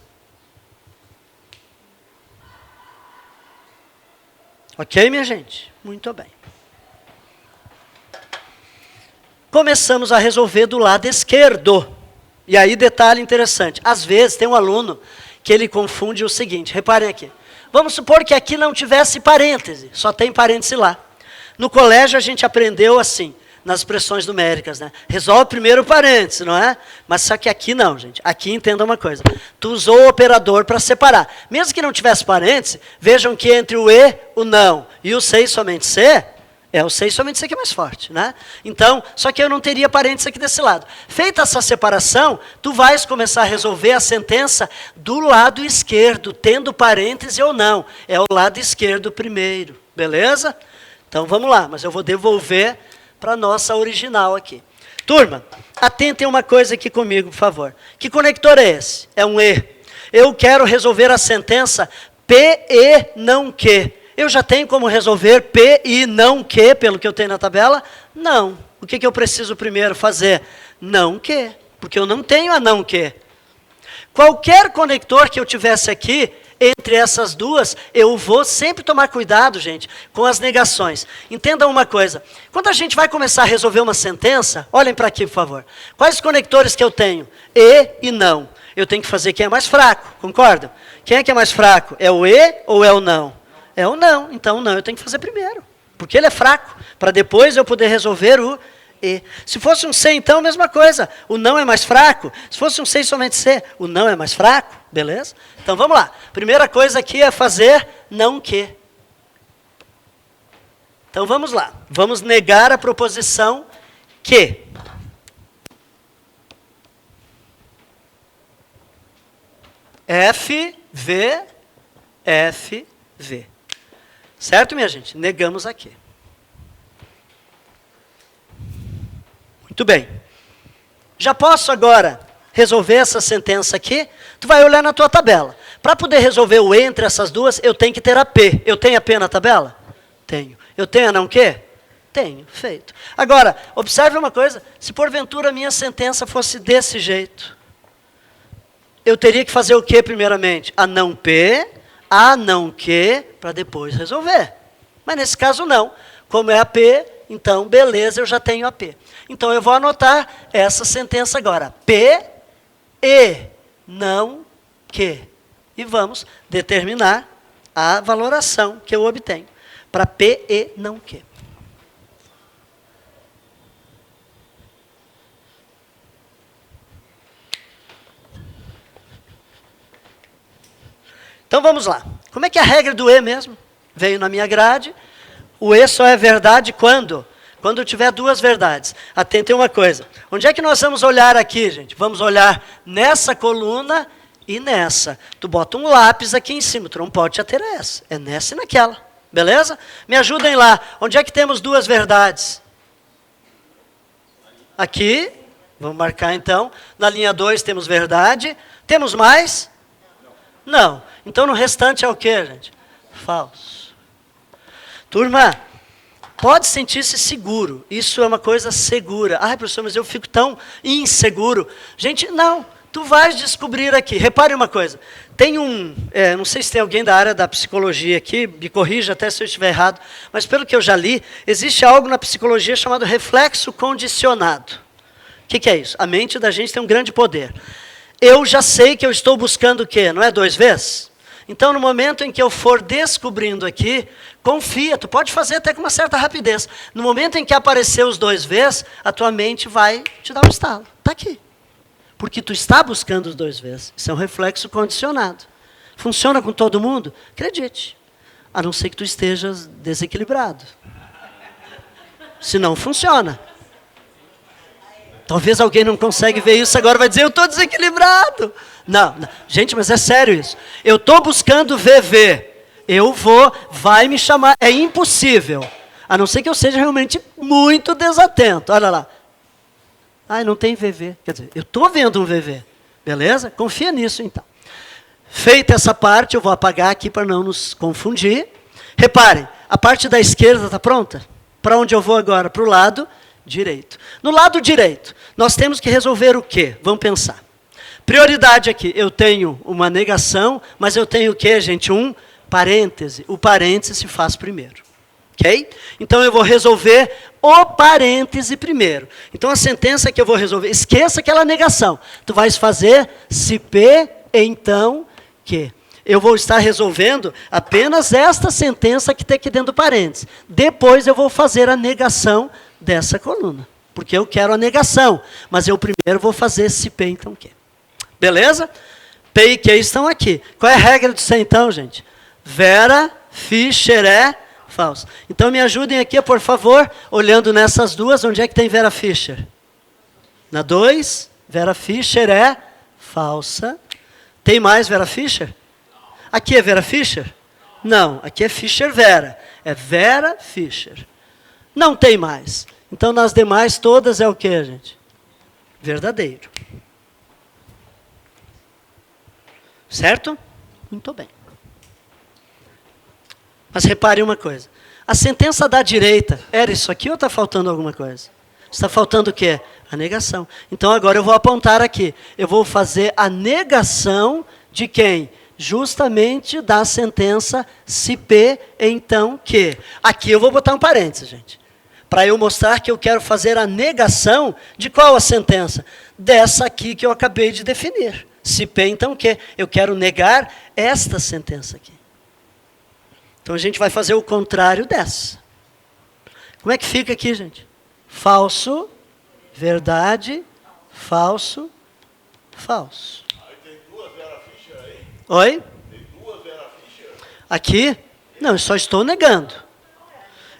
Ok, minha gente? Muito bem. Começamos a resolver do lado esquerdo. E aí, detalhe interessante. Às vezes, tem um aluno que ele confunde o seguinte, reparem aqui. Vamos supor que aqui não tivesse parêntese, só tem parêntese lá. No colégio a gente aprendeu assim, nas expressões numéricas, né? Resolve primeiro o parêntese, não é? Mas só que aqui não, gente. Aqui entenda uma coisa. Tu usou o operador para separar. Mesmo que não tivesse parêntese, vejam que entre o E, o não e o sei somente ser, é o sei somente ser que é mais forte, né? Então, só que eu não teria parênteses aqui desse lado. Feita essa separação, tu vais começar a resolver a sentença do lado esquerdo, tendo parêntese ou não. É o lado esquerdo primeiro, beleza? Então vamos lá, mas eu vou devolver para a nossa original aqui. Turma, atentem uma coisa aqui comigo, por favor. Que conector é esse? É um E. Eu quero resolver a sentença P, E, não Q. Eu já tenho como resolver P e não Q, pelo que eu tenho na tabela? Não. O que eu preciso primeiro fazer? Não Q, porque eu não tenho a não Q. Qualquer conector que eu tivesse aqui, entre essas duas, eu vou sempre tomar cuidado, gente, com as negações. Entendam uma coisa. Quando a gente vai começar a resolver uma sentença, olhem para aqui, por favor. Quais conectores que eu tenho? E não. Eu tenho que fazer quem é mais fraco, concordam? Quem é que é mais fraco? É o E ou é o não? É o não, então o não eu tenho que fazer primeiro, porque ele é fraco, para depois eu poder resolver o E. Se fosse um C, então, mesma coisa. O não é mais fraco. Se fosse um C e somente C, o não é mais fraco. Beleza? Então, vamos lá. Primeira coisa aqui é fazer não que. Então, vamos lá. Vamos negar a proposição que. F, V, F, V. Certo, minha gente? Negamos aqui. Muito bem. Já posso agora resolver essa sentença aqui? Tu vai olhar na tua tabela. Para poder resolver o entre essas duas, eu tenho que ter a P. Eu tenho a P na tabela? Tenho. Eu tenho a não quê? Tenho. Feito. Agora, observe uma coisa. Se porventura a minha sentença fosse desse jeito, eu teria que fazer o quê primeiramente? A não P, a não que, para depois resolver. Mas nesse caso não. Como é a P, então beleza, eu já tenho a P. Então eu vou anotar essa sentença agora. P e não que. E vamos determinar a valoração que eu obtenho. Para P e não que. Então vamos lá. Como é que é a regra do E mesmo? Veio na minha grade. O E só é verdade quando? Quando tiver duas verdades. Atentem uma coisa. Onde é que nós vamos olhar aqui, gente? Vamos olhar nessa coluna e nessa. Tu bota um lápis aqui em cima. Tu não pode já ter essa. É nessa e naquela. Beleza? Me ajudem lá. Onde é que temos duas verdades? Aqui. Vamos marcar então. Na linha 2 temos verdade. Temos mais? Não. Então no restante é o quê, gente? Falso. Turma, pode sentir-se seguro. Isso é uma coisa segura. Ai, professor, mas eu fico tão inseguro. Gente, não. Tu vais descobrir aqui. Repare uma coisa. Tem não sei se tem alguém da área da psicologia aqui, me corrija até se eu estiver errado, mas pelo que eu já li, existe algo na psicologia chamado reflexo condicionado. O que é isso? A mente da gente tem um grande poder. Eu já sei que eu estou buscando o quê? Não é 2 vezes? Então, no momento em que eu for descobrindo aqui, confia, tu pode fazer até com uma certa rapidez. No momento em que aparecer os 2 vezes, a tua mente vai te dar um estalo. Está aqui. Porque tu está buscando os 2 vezes. Isso é um reflexo condicionado. Funciona com todo mundo? Acredite. A não ser que tu estejas desequilibrado. Se não, funciona. Talvez alguém não consegue ver isso agora, vai dizer, eu estou desequilibrado. Não, não, gente, mas é sério isso. Eu estou buscando VV. Eu vou, vai me chamar. É impossível. A não ser que eu seja realmente muito desatento. Olha lá. Ai, não tem VV. Quer dizer, eu estou vendo um VV. Beleza? Confia nisso, então. Feita essa parte, eu vou apagar aqui para não nos confundir. Reparem, a parte da esquerda está pronta? Para onde eu vou agora? Para o lado direito. No lado direito, nós temos que resolver o quê? Vamos pensar. Prioridade aqui, eu tenho uma negação, mas eu tenho o quê, gente? Um parêntese. O parêntese se faz primeiro. Ok? Então eu vou resolver o parêntese primeiro. Então a sentença que eu vou resolver, esqueça aquela negação. Tu vais fazer se P, então que. Eu vou estar resolvendo apenas esta sentença que tem aqui dentro do parêntese. Depois eu vou fazer a negação dessa coluna. Porque eu quero a negação. Mas eu primeiro vou fazer se P, então que. Beleza? P e Q estão aqui. Qual é a regra do C, então, gente? Vera, Fischer é falso. Então me ajudem aqui, por favor, olhando nessas duas, onde é que tem Vera Fischer? Na 2, Vera Fischer é falsa. Tem mais Vera Fischer? Aqui é Vera Fischer? Não, aqui é Fischer Vera. É Vera Fischer. Não tem mais. Então nas demais todas é o que, gente? Verdadeiro. Certo? Muito bem. Mas repare uma coisa. A sentença da direita, era isso aqui ou está faltando alguma coisa? Está faltando o quê? A negação. Então agora eu vou apontar aqui. Eu vou fazer a negação de quem? Justamente da sentença se P, então que. Aqui eu vou botar um parênteses, gente. Para eu mostrar que eu quero fazer a negação de qual a sentença? Dessa aqui que eu acabei de definir. Se P, então que. Eu quero negar esta sentença aqui. Então a gente vai fazer o contrário dessa. Como é que fica aqui, gente? falso, verdade, falso, falso. Aí tem duas Vera Fischer aí? Oi? Tem duas Vera Fischer? Aqui? Não, eu só estou negando.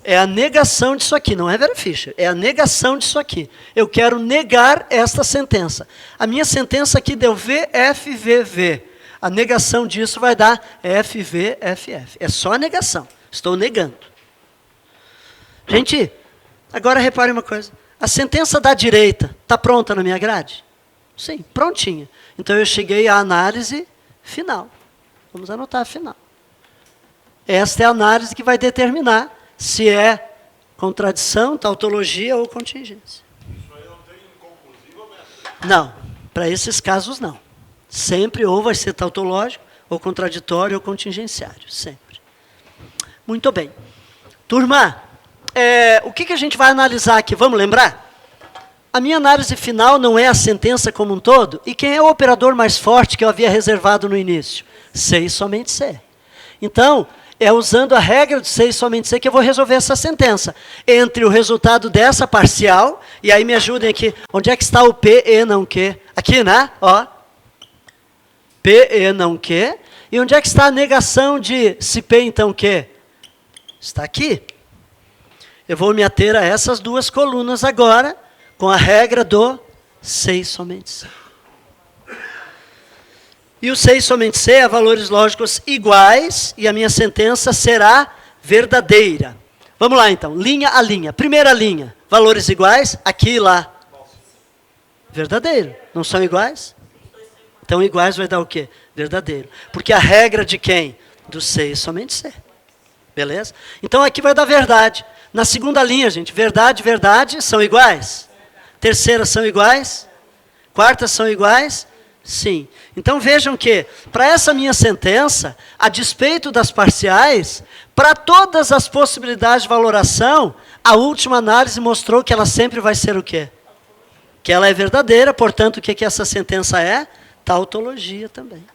É a negação disso aqui, não é Vera Fischer. É a negação disso aqui. Eu quero negar esta sentença. A minha sentença aqui deu VFVV. A negação disso vai dar FVFF. É só a negação. Estou negando. Gente, agora repare uma coisa. A sentença da direita está pronta na minha grade? Sim, prontinha. Então eu cheguei à análise final. Vamos anotar a final. Esta é a análise que vai determinar se é contradição, tautologia ou contingência. Isso aí não tem inconclusiva, mestre? Não, para esses casos não. Sempre ou vai ser tautológico, ou contraditório, ou contingenciário. Sempre. Muito bem. Turma, o que a gente vai analisar aqui? Vamos lembrar? A minha análise final não é a sentença como um todo. E quem é o operador mais forte que eu havia reservado no início? C e somente C. Então, é usando a regra de C e somente C que eu vou resolver essa sentença. Entre o resultado dessa parcial, e aí me ajudem aqui, onde é que está o P e não Q? Aqui, né? Ó. P e não Q. E onde é que está a negação de se P então Q? Está aqui. Eu vou me ater a essas duas colunas agora, com a regra do C e somente C. E o C e somente C é valores lógicos iguais, e a minha sentença será verdadeira. Vamos lá então, linha a linha. Primeira linha, valores iguais, aqui e lá. Verdadeiro. Não são iguais? Então iguais vai dar o quê? Verdadeiro. Porque a regra de quem? Do C e somente C. Beleza? Então aqui vai dar verdade. Na segunda linha, gente, verdade, verdade, são iguais? Terceira são iguais? Quarta são iguais? Sim. Então vejam que, para essa minha sentença, a despeito das parciais, para todas as possibilidades de valoração, a última análise mostrou que ela sempre vai ser o quê? Que ela é verdadeira, portanto, o que essa sentença é? Tautologia também.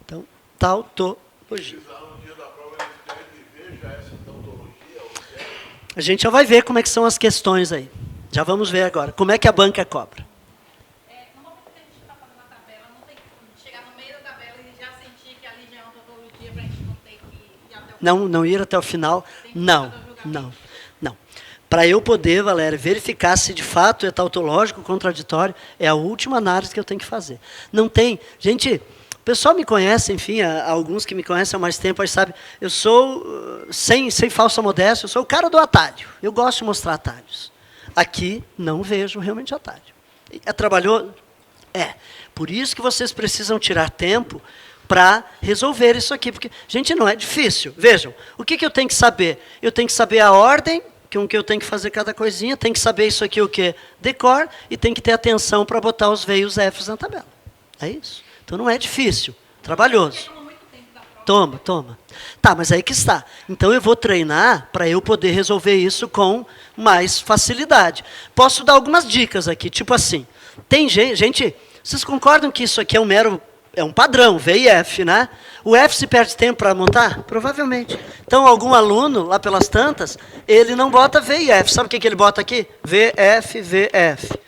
Então, tautologia. Lá no dia da prova eles querem que veja essa tautologia, ou seja, A gente já vai ver como é que são as questões aí. Já vamos ver agora. Como é que a banca cobra? No momento que a gente está fazendo a tabela, não tem que chegar no meio da tabela e já sentir que ali já é uma tautologia para a gente não ter que ir até o final. Não ir até o final? Não. Para eu poder, Valéria, verificar se de fato é tautológico, contraditório, é a última análise que eu tenho que fazer. Não tem... Gente, o pessoal me conhece, enfim, alguns que me conhecem há mais tempo, aí sabe, eu sou, sem falsa modéstia, eu sou o cara do atalho. Eu gosto de mostrar atalhos. Aqui, não vejo realmente atalho. Trabalhou? É. Por isso que vocês precisam tirar tempo para resolver isso aqui. Porque, gente, não é difícil. Vejam, o que eu tenho que saber? Eu tenho que saber a ordem com que eu tenho que fazer cada coisinha, tenho que saber isso aqui o que? Decor, e tem que ter atenção para botar os V e os Fs na tabela. É isso. Então não é difícil, trabalhoso. Toma. Tá, mas aí que está. Então eu vou treinar para eu poder resolver isso com mais facilidade. Posso dar algumas dicas aqui, tipo assim. Tem gente, vocês concordam que isso aqui é um padrão, V e F, né? O F se perde tempo para montar? Provavelmente. Então algum aluno, lá pelas tantas, ele não bota V e F. Sabe o que ele bota aqui? V, F, V, F.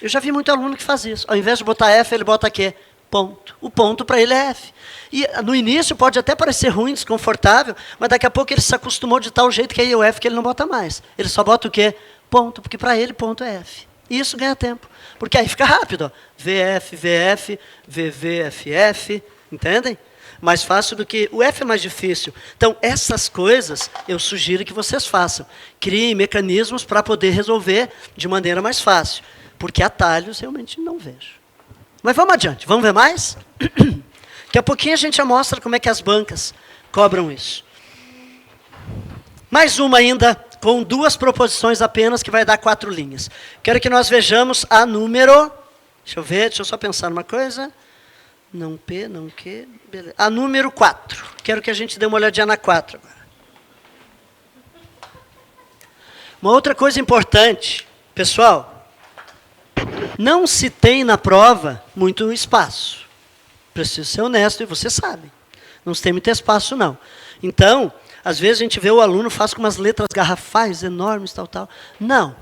Eu já vi muito aluno que faz isso. Ao invés de botar F, ele bota quê? Ponto. O ponto para ele é F. E no início pode até parecer ruim, desconfortável, mas daqui a pouco ele se acostumou de tal jeito que aí o F que ele não bota mais. Ele só bota o quê? Ponto, porque para ele ponto é F. E isso ganha tempo. Porque aí fica rápido. Ó. VF, VF, VV, FF, entendem? Mais fácil do que... O F é mais difícil. Então, essas coisas eu sugiro que vocês façam. Criem mecanismos para poder resolver de maneira mais fácil. Porque atalhos realmente não vejo. Mas vamos adiante, vamos ver mais? Daqui a pouquinho a gente já mostra como é que as bancas cobram isso. Mais uma ainda, com 2 proposições apenas, que vai dar 4 linhas. Quero que nós vejamos a número... Deixa eu só pensar numa coisa. Não P, não Q, beleza. A número 4. Quero que a gente dê uma olhadinha na 4 agora. Uma outra coisa importante, pessoal... Não se tem na prova muito espaço. Preciso ser honesto e vocês sabem. Não se tem muito espaço, não. Então, Às vezes a gente vê o aluno faz com umas letras garrafais enormes, tal. Não.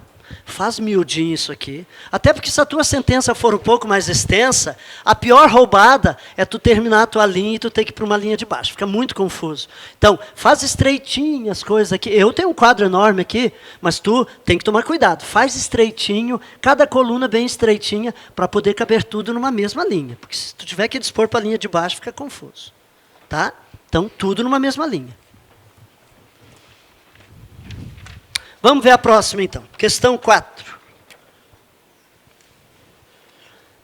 Faz miudinho isso aqui. Até porque se a tua sentença for um pouco mais extensa, a pior roubada é tu terminar a tua linha e tu ter que ir para uma linha de baixo. Fica muito confuso. Então, faz estreitinho as coisas aqui. Eu tenho um quadro enorme aqui, mas tu tem que tomar cuidado. Faz estreitinho, cada coluna bem estreitinha, para poder caber tudo numa mesma linha. Porque se tu tiver que dispor para a linha de baixo, fica confuso. Tá? Então, tudo numa mesma linha. Vamos ver a próxima, então. Questão 4.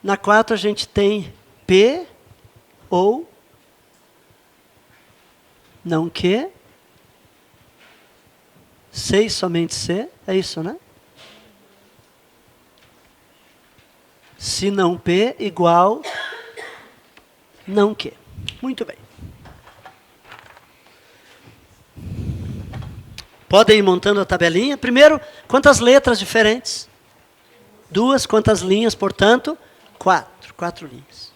Na 4 a gente tem P ou não que, C e somente C. É isso, né? Se não P igual não que. Muito bem. Podem ir montando a tabelinha. Primeiro, quantas letras diferentes? 2. Quantas linhas, portanto? 4. 4 linhas.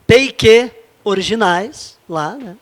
P e Q originais, lá, né?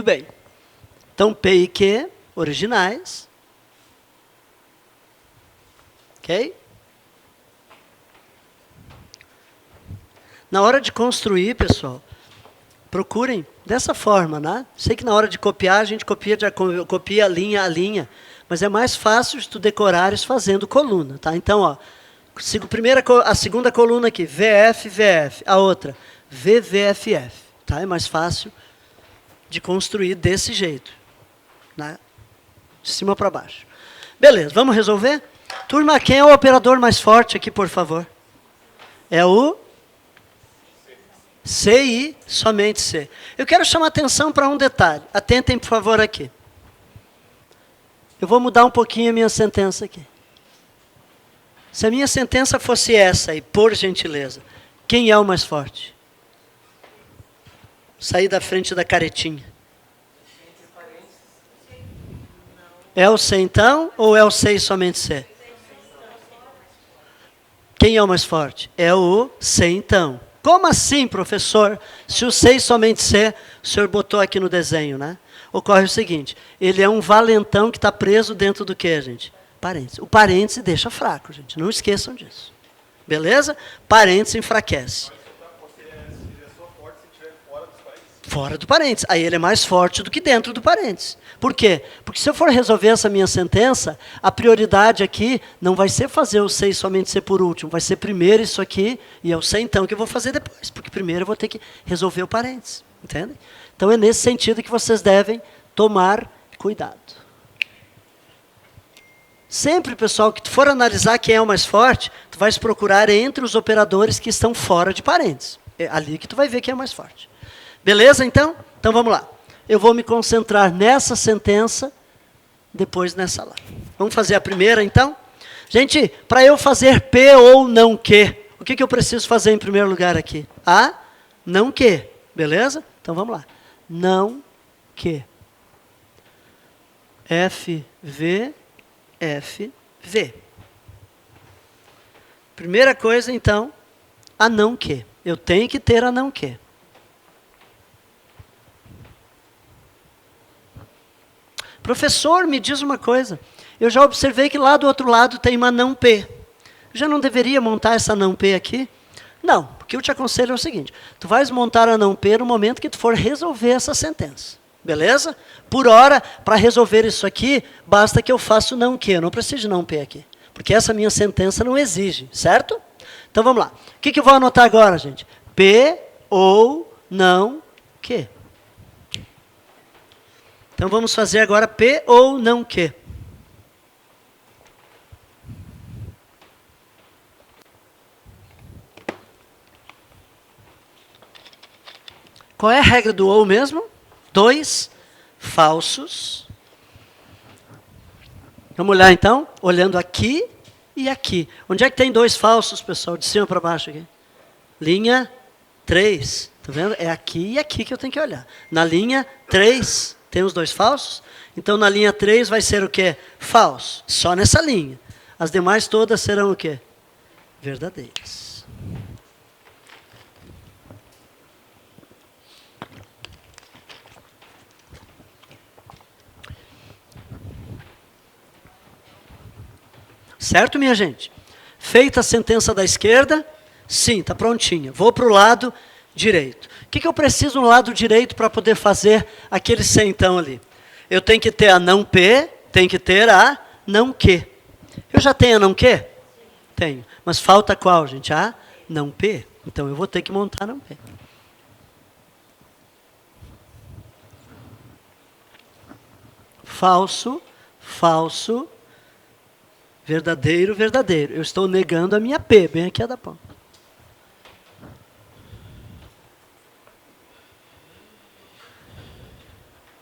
Muito bem. Então, P e Q, originais. Ok? Na hora de construir, pessoal, procurem dessa forma, né? Sei que na hora de copiar, a gente copia linha a linha, mas é mais fácil de tu decorares fazendo coluna, tá? Então, ó, a segunda coluna aqui, VF, VF. A outra, VVFF, tá? É mais fácil de construir desse jeito, né? De cima para baixo. Beleza, vamos resolver? Turma, quem é o operador mais forte aqui, por favor? É o C e somente C. Eu quero chamar atenção para um detalhe. Atentem, por favor, aqui. Eu vou mudar um pouquinho a minha sentença aqui. Se a minha sentença fosse essa, e por gentileza, quem é o mais forte? Sair da frente da caretinha. É o C então, ou é o C e somente C? Quem é o mais forte? É o C então. Como assim, professor? Se o C e somente C, o senhor botou aqui no desenho, né? Ocorre o seguinte, ele é um valentão que está preso dentro do quê, gente? Parêntese. O parêntese deixa fraco, gente. Não esqueçam disso. Beleza? Parêntese enfraquece. Fora do parênteses. Aí ele é mais forte do que dentro do parênteses. Por quê? Porque se eu for resolver essa minha sentença, a prioridade aqui não vai ser fazer o C e somente C por último, vai ser primeiro isso aqui, e é o C então que eu vou fazer depois, porque primeiro eu vou ter que resolver o parênteses. Entendem? Então é nesse sentido que vocês devem tomar cuidado. Sempre, pessoal, que tu for analisar quem é o mais forte, tu vais procurar entre os operadores que estão fora de parênteses. É ali que tu vai ver quem é o mais forte. Beleza, então? Então, vamos lá. Eu vou me concentrar nessa sentença, depois nessa lá. Vamos fazer a primeira, então? Gente, para eu fazer P ou não que, o que eu preciso fazer em primeiro lugar aqui? A, não que. Beleza? Então, vamos lá. Não que. F, V, F, V. Primeira coisa, então, a não que. Eu tenho que ter a não que. Professor, me diz uma coisa. Eu já observei que lá do outro lado tem uma não P. Já não deveria montar essa não P aqui? Não, porque eu te aconselho é o seguinte. Tu vais montar a não P no momento que tu for resolver essa sentença. Beleza? Por hora, para resolver isso aqui, basta que eu faça o não que. Eu não preciso de não P aqui. Porque essa minha sentença não exige, certo? Então vamos lá. O que eu vou anotar agora, gente? P ou não que. Então vamos fazer agora P ou não que. Qual é a regra do ou mesmo? 2 falsos. Vamos olhar então, olhando aqui e aqui. Onde é que tem 2 falsos, pessoal? De cima para baixo aqui. Linha 3. Tá vendo? É aqui e aqui que eu tenho que olhar. Na linha 3, tem os 2 falsos. Então na linha 3 vai ser o quê? Falso. Só nessa linha. As demais todas serão o quê? Verdadeiras. Certo, minha gente? Feita a sentença da esquerda, sim, está prontinha. Vou para o lado direito. O que eu preciso no lado direito para poder fazer aquele centão ali? Eu tenho que ter a não P, tenho que ter a não Q. Eu já tenho a não Q? Tenho. Mas falta qual, gente? A não P. Então eu vou ter que montar a não P. Falso, falso, verdadeiro, verdadeiro. Eu estou negando a minha P, bem aqui a da ponta.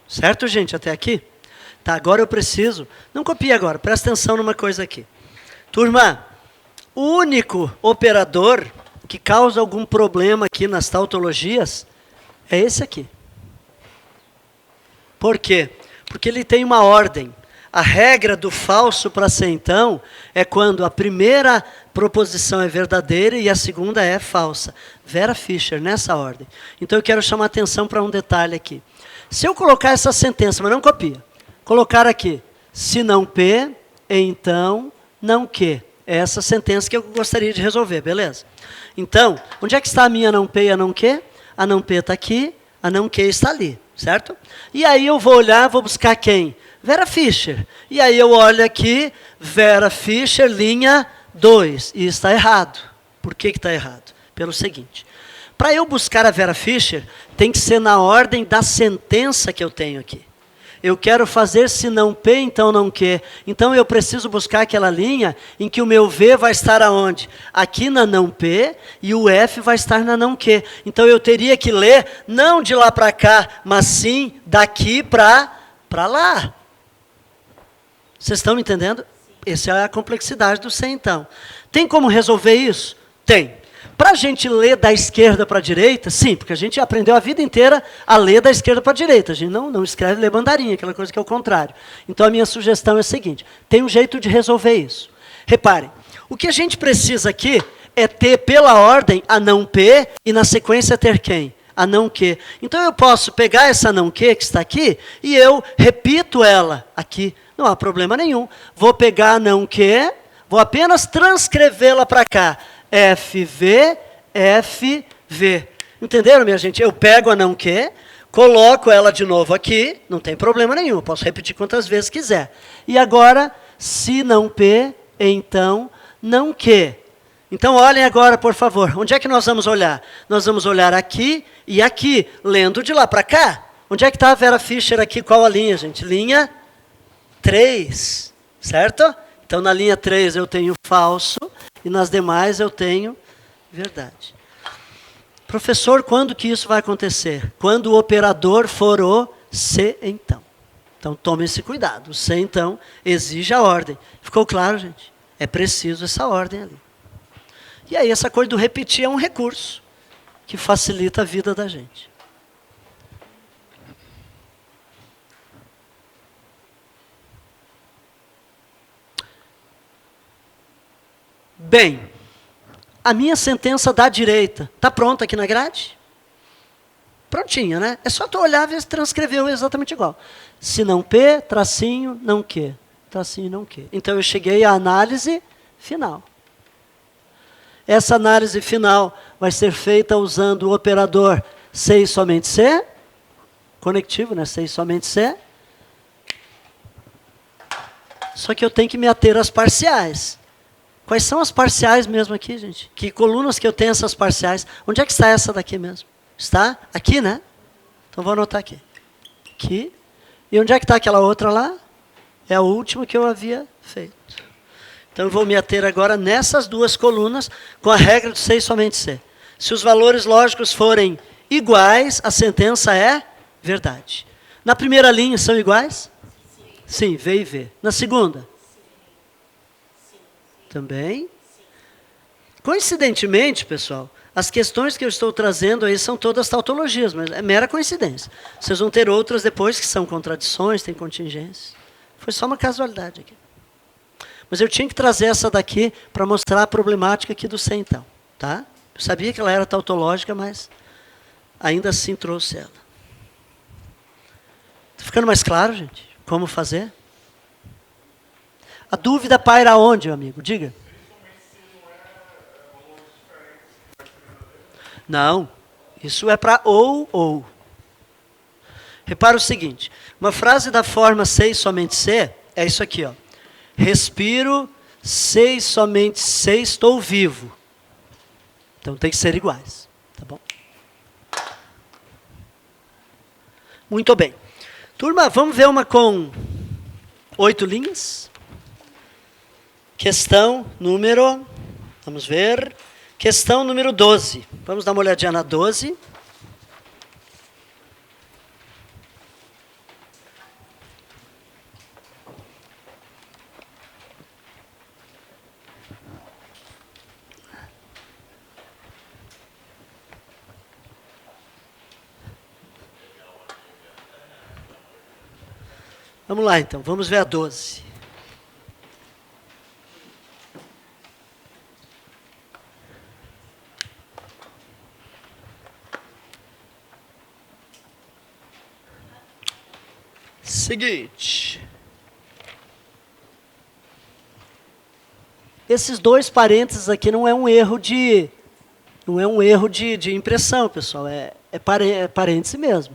Certo, gente? Até aqui? Tá, agora eu preciso... Não copie agora, presta atenção numa coisa aqui. Turma, o único operador que causa algum problema aqui nas tautologias é esse aqui. Por quê? Porque ele tem uma ordem. A regra do falso para ser então é quando a primeira proposição é verdadeira e a segunda é falsa. Vera Fischer, nessa ordem. Então eu quero chamar atenção para um detalhe aqui. Se eu colocar essa sentença, mas não copia, colocar aqui, se não P, então não Q. É essa sentença que eu gostaria de resolver, beleza? Então, onde é que está a minha não P e a não Q? A não P está aqui, a não Q está ali, certo? E aí eu vou olhar, vou buscar quem? Vera Fischer. E aí eu olho aqui, Vera Fischer, linha 2. E está errado. Por que está errado? Pelo seguinte. Para eu buscar a Vera Fischer, tem que ser na ordem da sentença que eu tenho aqui. Eu quero fazer se não P, então não Q. Então eu preciso buscar aquela linha em que o meu V vai estar aonde? Aqui na não P e o F vai estar na não Q. Então eu teria que ler não de lá para cá, mas sim daqui para lá. Vocês estão me entendendo? Essa é a complexidade do C, então. Tem como resolver isso? Tem. Para a gente ler da esquerda para a direita, sim, porque a gente aprendeu a vida inteira a ler da esquerda para a direita. A gente não escreve ler bandarinha, aquela coisa que é o contrário. Então a minha sugestão é a seguinte, tem um jeito de resolver isso. Reparem, o que a gente precisa aqui é ter pela ordem a não P e na sequência ter quem? A não Q. Então eu posso pegar essa não Q que está aqui e eu repito ela aqui. Não há problema nenhum. Vou pegar a não Q, vou apenas transcrevê-la para cá. FV, FV. Entenderam, minha gente? Eu pego a não Q, coloco ela de novo aqui, não tem problema nenhum, eu posso repetir quantas vezes quiser. E agora, se não P, então não Q. Então olhem agora, por favor, onde é que nós vamos olhar? Nós vamos olhar aqui e aqui, lendo de lá para cá. Onde é que está a Vera Fischer aqui? Qual a linha, gente? Linha 3, certo? Então na linha 3 eu tenho falso e nas demais eu tenho verdade. Professor, quando que isso vai acontecer? Quando o operador for o se então. Então tome esse cuidado. O se então exige a ordem. Ficou claro, gente? É preciso essa ordem ali. E aí essa coisa do repetir é um recurso que facilita a vida da gente. Bem, a minha sentença da direita está pronta aqui na grade? Prontinha, né? É só tu olhar e ver se transcreveu exatamente igual. Se não P, tracinho, não Q. Tracinho, não Q. Então eu cheguei à análise final. Essa análise final vai ser feita usando o operador C e somente C. Conectivo, né? C e somente C. Só que eu tenho que me ater às parciais. Quais são as parciais mesmo aqui, gente? Que colunas que eu tenho essas parciais? Onde é que está essa daqui mesmo? Está aqui, né? Então vou anotar aqui. Aqui. E onde é que está aquela outra lá? É a última que eu havia feito. Então eu vou me ater agora nessas duas colunas com a regra do C e somente C. Se os valores lógicos forem iguais, a sentença é verdade. Na primeira linha são iguais? Sim, V e V. Na segunda? Também. Coincidentemente, pessoal, as questões que eu estou trazendo aí são todas tautologias, mas é mera coincidência. Vocês vão ter outras depois que são contradições, tem contingências. Foi só uma casualidade aqui. Mas eu tinha que trazer essa daqui para mostrar a problemática aqui do C, então. Tá? Eu sabia que ela era tautológica, mas ainda assim trouxe ela. Está ficando mais claro, gente? Como fazer? A dúvida paira onde, meu amigo? Diga. Não, isso é para ou. Repara o seguinte, uma frase da forma sei somente C é isso aqui, ó. Respiro, sei somente sei, estou vivo. Então tem que ser iguais, tá bom? Muito bem. Turma, vamos ver uma com 8 linhas. Questão número, vamos ver, questão número 12. Vamos dar uma olhadinha na 12. Vamos lá, então. Vamos ver a 12. Seguinte. Esses dois parênteses aqui não é um erro de impressão, pessoal. É parêntese mesmo.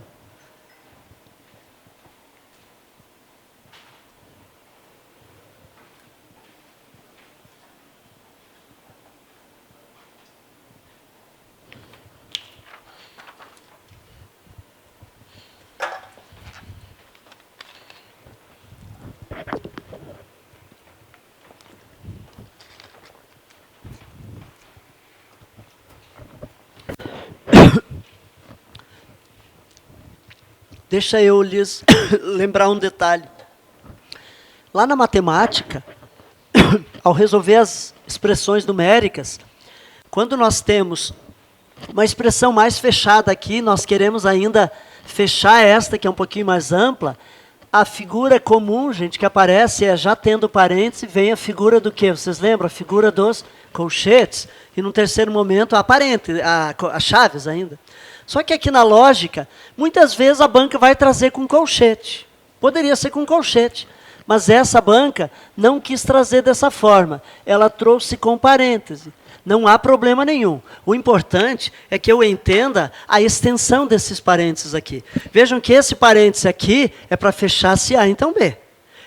Deixa eu lhes lembrar um detalhe. Lá na matemática, ao resolver as expressões numéricas, quando nós temos uma expressão mais fechada aqui, nós queremos ainda fechar esta, que é um pouquinho mais ampla, a figura comum, gente, que aparece é já tendo parênteses, vem a figura do quê? Vocês lembram? A figura dos colchetes, e no terceiro momento a chaves ainda. Só que aqui na lógica, muitas vezes a banca vai trazer com colchete. Poderia ser com colchete, mas essa banca não quis trazer dessa forma. Ela trouxe com parêntese. Não há problema nenhum. O importante é que eu entenda a extensão desses parênteses aqui. Vejam que esse parêntese aqui é para fechar se A, então B.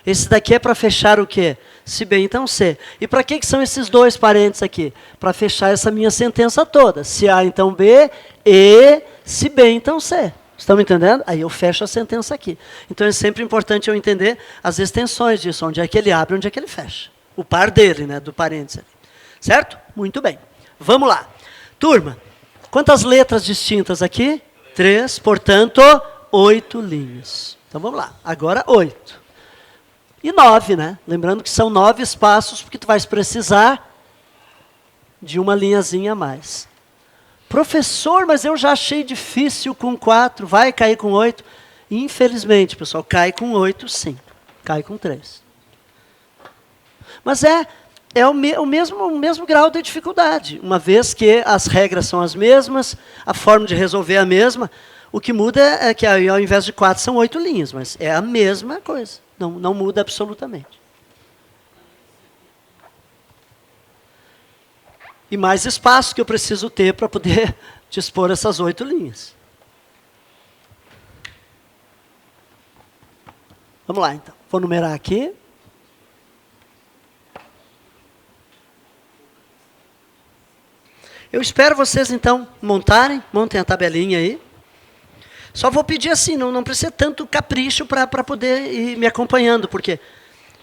Esse daqui é para fechar o quê? Se B, então C. E para que são esses dois parênteses aqui? Para fechar essa minha sentença toda. Se A, então B, e se B, então C. Estão me entendendo? Aí eu fecho a sentença aqui. Então é sempre importante eu entender as extensões disso, onde é que ele abre, onde é que ele fecha. O par dele, né, do parêntese. Certo? Muito bem. Vamos lá. Turma, quantas letras distintas aqui? 3, portanto, 8 linhas. Então vamos lá. Agora 8. E 9, né? Lembrando que são 9 espaços, porque tu vais precisar de uma linhazinha a mais. Professor, mas eu já achei difícil com 4, vai cair com 8? Infelizmente, pessoal, cai com 8 sim. Cai com 3. Mas é o mesmo grau de dificuldade. Uma vez que as regras são as mesmas, a forma de resolver é a mesma, o que muda é que ao invés de 4 são 8 linhas, mas é a mesma coisa. Não muda absolutamente. E mais espaço que eu preciso ter para poder dispor essas 8 linhas. Vamos lá, então. Vou numerar aqui. Eu espero vocês, então, montem a tabelinha aí. Só vou pedir assim, não precisa tanto capricho para poder ir me acompanhando, porque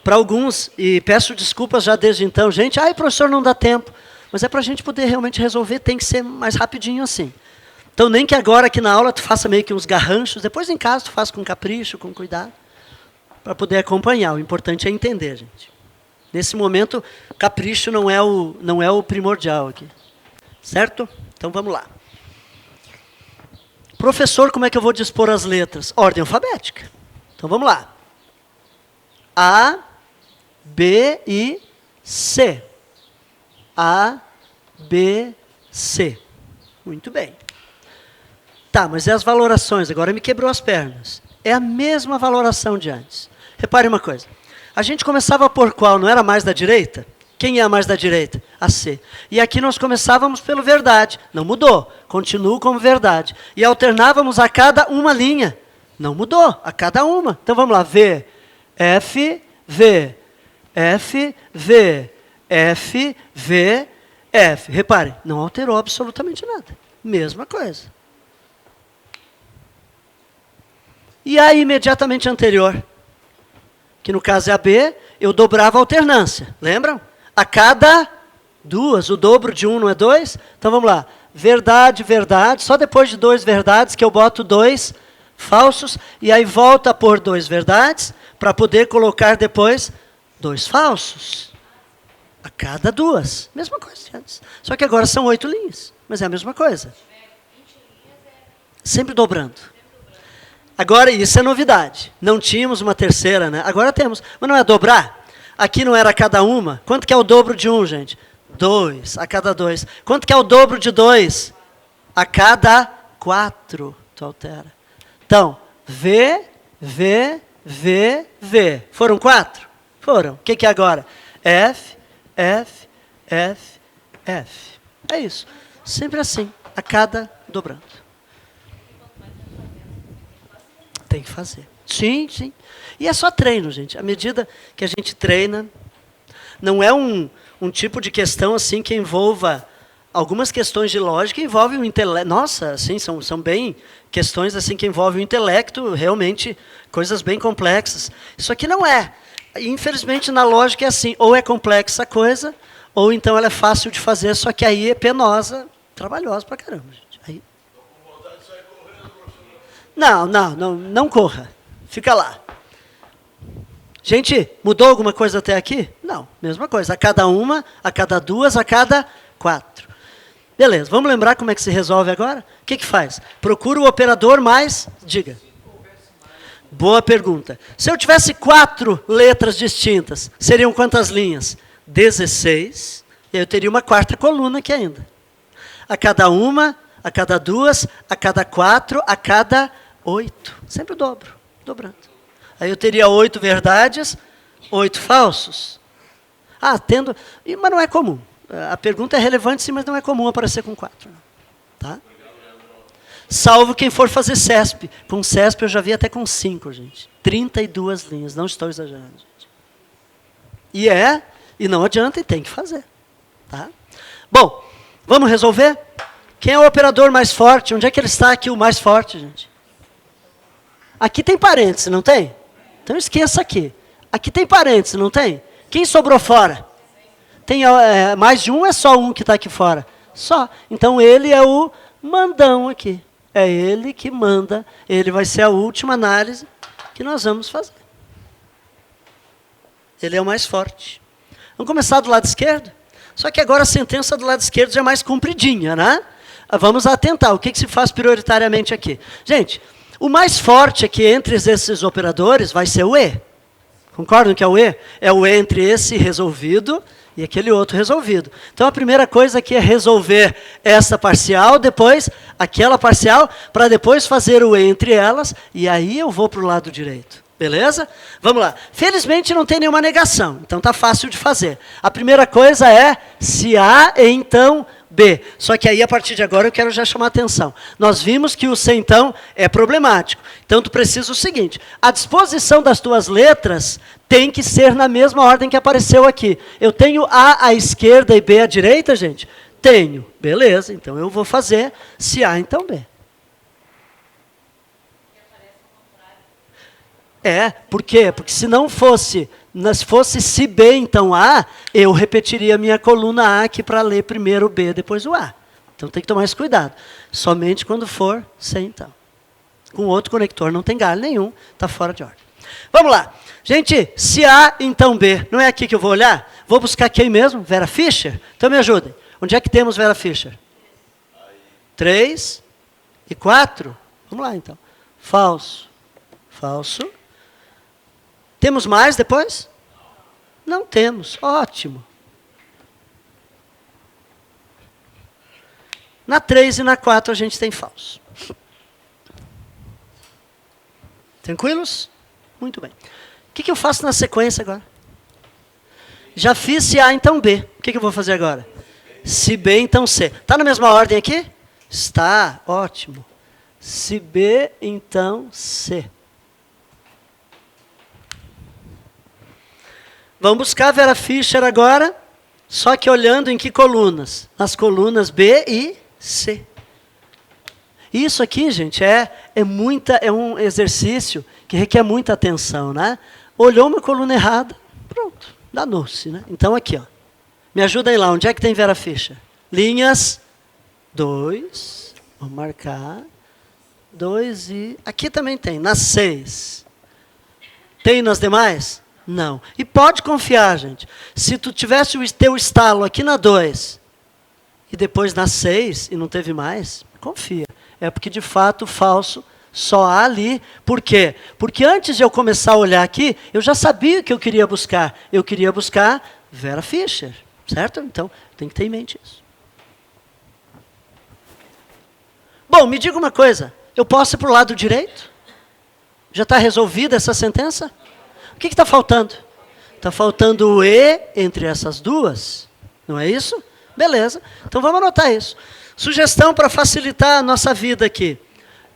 para alguns, e peço desculpas já desde então, gente, professor, não dá tempo. Mas é para a gente poder realmente resolver, tem que ser mais rapidinho assim. Então, nem que agora aqui na aula tu faça meio que uns garranchos, depois em casa tu faz com capricho, com cuidado, para poder acompanhar. O importante é entender, gente. Nesse momento, capricho não é o primordial aqui. Certo? Então, vamos lá. Professor, como é que eu vou dispor as letras? Ordem alfabética. Então, vamos lá. A, B e C. A, B, C. Muito bem. Tá, mas e as valorações? Agora me quebrou as pernas. É a mesma valoração de antes. Repare uma coisa. A gente começava por qual? Não era mais da direita? Quem é a mais da direita? A C. E aqui nós começávamos pelo verdade. Não mudou. Continua como verdade. E alternávamos a cada uma linha. Não mudou. A cada uma. Então vamos lá. V, F, V, F, V, F, V, F. Repare, não alterou absolutamente nada. Mesma coisa. E a imediatamente anterior, que no caso é a B, eu dobrava a alternância. Lembram? A cada duas, o dobro de um não é 2? Então vamos lá. Verdade, verdade. Só depois de 2 verdades que eu boto 2 falsos. E aí volta a pôr 2 verdades para poder colocar depois 2 falsos. A cada duas. Mesma coisa que antes. Só que agora são 8 linhas. Mas é a mesma coisa. Sempre dobrando. Agora, isso é novidade. Não tínhamos uma terceira, né? Agora temos. Mas não é dobrar? Aqui não era a cada uma. Quanto que é o dobro de 1, gente? 2 a cada 2. Quanto que é o dobro de 2? A cada 4. Tu altera. Então, V, V, V, V. Foram 4? Foram. O que é agora? F, F, F, F. É isso. Sempre assim. A cada dobrando. Tem que fazer. Sim, sim. E é só treino, gente. À medida que a gente treina, não é um tipo de questão assim que envolva algumas questões de lógica, envolve o intelecto. Nossa, assim, são bem questões assim que envolvem o intelecto, realmente coisas bem complexas. Isso aqui não é. Infelizmente, na lógica é assim, ou é complexa a coisa, ou então ela é fácil de fazer, só que aí é penosa, trabalhosa pra caramba, gente. Aí... Não corra. Fica lá. Gente, mudou alguma coisa até aqui? Não, mesma coisa. A cada uma, a cada duas, a cada 4. Beleza, vamos lembrar como é que se resolve agora? O que faz? Procura o operador mais... Diga. Boa pergunta. Se eu tivesse 4 letras distintas, seriam quantas linhas? 16. E eu teria uma 4ª coluna aqui ainda. A cada uma, a cada duas, a cada 4, a cada 8. Sempre o dobro, dobrando. Aí eu teria 8 verdades, 8 falsos. Mas não é comum. A pergunta é relevante sim, mas não é comum aparecer com 4. Tá? Salvo quem for fazer CESP. Com CESP eu já vi até com 5, gente. 32 linhas, não estou exagerando, gente. E não adianta, e tem que fazer. Tá? Bom, vamos resolver? Quem é o operador mais forte? Onde é que ele está aqui, o mais forte, gente? Aqui tem parênteses, não tem? Então esqueça aqui. Aqui tem parênteses, não tem? Quem sobrou fora? Tem mais de um, é só um que está aqui fora? Só. Então ele é o mandão aqui. É ele que manda. Ele vai ser a última análise que nós vamos fazer. Ele é o mais forte. Vamos começar do lado esquerdo? Só que agora a sentença do lado esquerdo já é mais compridinha, né? Vamos atentar. O que se faz prioritariamente aqui? Gente, o mais forte aqui entre esses operadores vai ser o E. Concordam que é o E? É o E entre esse resolvido e aquele outro resolvido. Então, a primeira coisa aqui é resolver essa parcial, depois aquela parcial, para depois fazer o E entre elas, e aí eu vou para o lado direito. Beleza? Vamos lá. Felizmente não tem nenhuma negação, então está fácil de fazer. A primeira coisa é se A, então B. Só que aí, a partir de agora, eu quero já chamar a atenção. Nós vimos que o C, então, é problemático. Então, tu precisa o seguinte, a disposição das tuas letras tem que ser na mesma ordem que apareceu aqui. Eu tenho A à esquerda e B à direita, gente? tenho. Beleza, então eu vou fazer se A, então B. Por quê? Porque se não fosse, se fosse se B, então A, eu repetiria a minha coluna A aqui para ler primeiro o B, depois o A. Então tem que tomar esse cuidado. Somente quando for C, então. Com outro conector não tem galho nenhum, está fora de ordem. Vamos lá. Gente, se A, então B. Não é aqui que eu vou olhar? Vou buscar quem mesmo? Vera Fischer? Então me ajudem. Onde é que temos Vera Fischer? 3 e 4. Vamos lá, então. Falso. Falso. Temos mais depois? Não temos. Ótimo. Na 3 e na 4 a gente tem falso. Tranquilos? Muito bem. O que eu faço na sequência agora? Já fiz se A, então B. O que eu vou fazer agora? Se B, então C. Está na mesma ordem aqui? Está. Ótimo. Se B, então C. Vamos buscar a Vera Fischer agora, só que olhando em que colunas? Nas colunas B e C. Isso aqui, gente, é um exercício que requer muita atenção, né? Olhou uma coluna errada, pronto, danou-se, né? Então aqui, ó. Me ajudem lá, onde é que tem Vera Fischer? Linhas 2, vamos marcar, 2 e... Aqui também tem, nas 6. Tem nas demais? Não. E pode confiar, gente. Se tu tivesse o teu estalo aqui na 2 e depois na 6 e não teve mais, confia. É porque, de fato, o falso só há ali. Por quê? Porque antes de eu começar a olhar aqui, eu já sabia o que eu queria buscar. Eu queria buscar Vera Fischer, certo? Então, tem que ter em mente isso. Bom, me diga uma coisa. Eu posso ir para o lado direito? Já está resolvida essa sentença? O que está faltando? Está faltando o E entre essas duas. Não é isso? Beleza. Então, vamos anotar isso. Sugestão para facilitar a nossa vida aqui.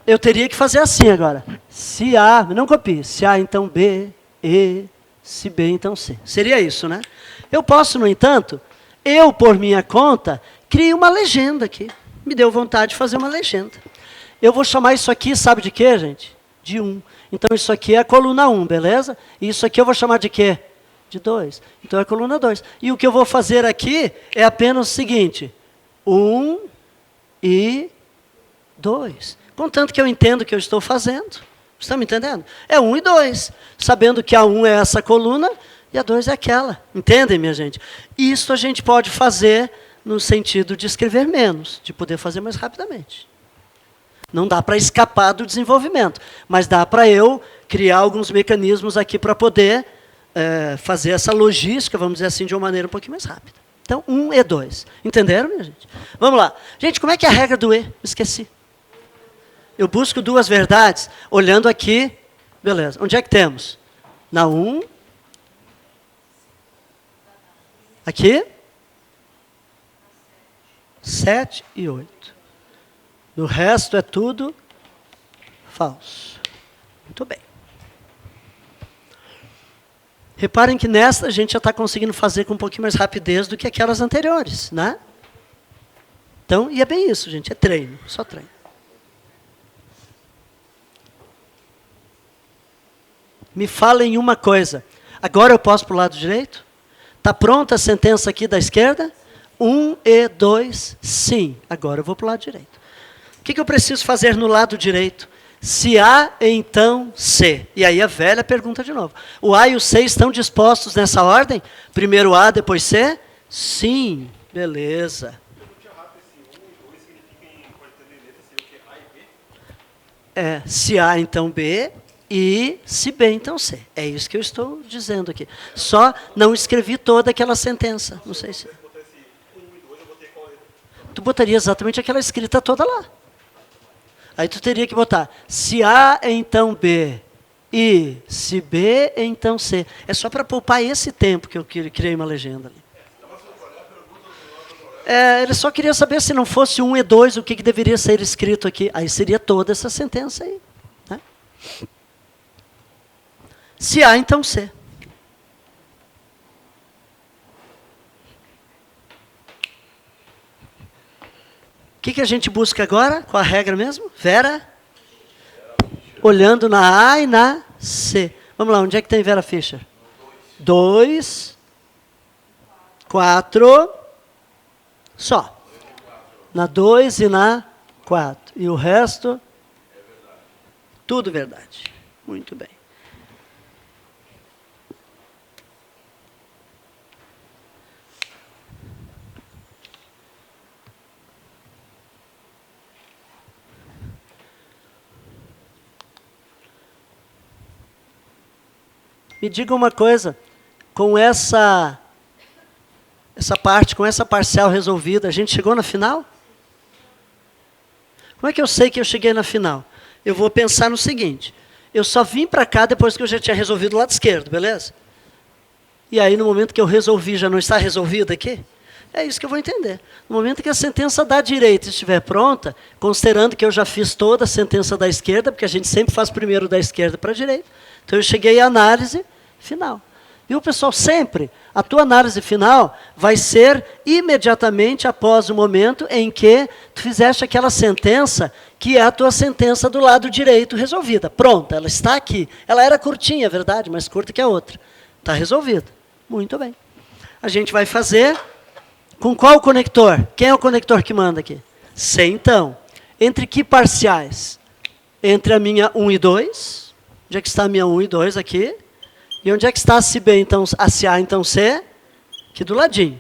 Eu teria que fazer assim agora. Se A, não copie. Se A, então B, E. Se B, então C. Seria isso, né? Eu posso, no entanto, eu, por minha conta, criei uma legenda aqui. Me deu vontade de fazer uma legenda. Eu vou chamar isso aqui, sabe de quê, gente? De 1. Então, isso aqui é a coluna 1, beleza? E isso aqui eu vou chamar de quê? De 2. Então, é a coluna 2. E o que eu vou fazer aqui é apenas o seguinte. 1 e 2. Contanto que eu entendo o que eu estou fazendo. Estão me entendendo? É 1 e 2. Sabendo que a 1 é essa coluna e a 2 é aquela. Entendem, minha gente? Isso a gente pode fazer no sentido de escrever menos, de poder fazer mais rapidamente. Não dá para escapar do desenvolvimento, mas dá para eu criar alguns mecanismos aqui para poder fazer essa logística, vamos dizer assim, de uma maneira um pouquinho mais rápida. Então, 1 e 2. Entenderam, minha gente? Vamos lá. Gente, como é que é a regra do E? Esqueci. Eu busco duas verdades, olhando aqui. Beleza. Onde é que temos? Na 1. Aqui. 7 e 8. No resto é tudo falso. Muito bem. Reparem que nesta a gente já está conseguindo fazer com um pouquinho mais rapidez do que aquelas anteriores, né? Então, e é bem isso, gente, é treino, só treino. Me falem uma coisa. Agora eu posso para o lado direito? Está pronta a sentença aqui da esquerda? 1 e 2, sim. Agora eu vou para o lado direito. O que eu preciso fazer no lado direito? Se A, então C. E aí a velha pergunta de novo. O A e o C estão dispostos nessa ordem? Primeiro A, depois C? Sim. Beleza. Se A, então B. E se B, então C. É isso que eu estou dizendo aqui. Só não escrevi toda aquela sentença. Não sei se... Tu botaria exatamente aquela escrita toda lá. Aí tu teria que botar, se A, então B, e se B, então C. É só para poupar esse tempo que eu criei uma legenda ali. Ele só queria saber se não fosse 1 e 2, o que deveria ser escrito aqui. Aí seria toda essa sentença aí. Né? Se A, então C. que a gente busca agora? Qual a regra mesmo? Vera? Olhando na A e na C. Vamos lá, onde é que tem Vera Fischer? 2, 4, só. Na 2 e na 4. E o resto? Tudo verdade. Muito bem. Me diga uma coisa, com essa parte, com essa parcial resolvida, a gente chegou na final? Como é que eu sei que eu cheguei na final? Eu vou pensar no seguinte, eu só vim para cá depois que eu já tinha resolvido o lado esquerdo, beleza? E aí, no momento que eu resolvi, já não está resolvido aqui? É isso que eu vou entender. No momento que a sentença da direita estiver pronta, considerando que eu já fiz toda a sentença da esquerda, porque a gente sempre faz primeiro da esquerda para a direita, então eu cheguei à análise final. Viu, pessoal? Sempre a tua análise final vai ser imediatamente após o momento em que tu fizeste aquela sentença, que é a tua sentença do lado direito resolvida. Pronta, ela está aqui. Ela era curtinha, é verdade, mais curta que a outra. Está resolvida. Muito bem. A gente vai fazer com qual conector? Quem é o conector que manda aqui? C, então. Entre que parciais? Entre a minha 1 e 2. Onde é que está a minha 1 e 2 aqui? E onde é que está a C, B, então, a CA, então C? Aqui do ladinho,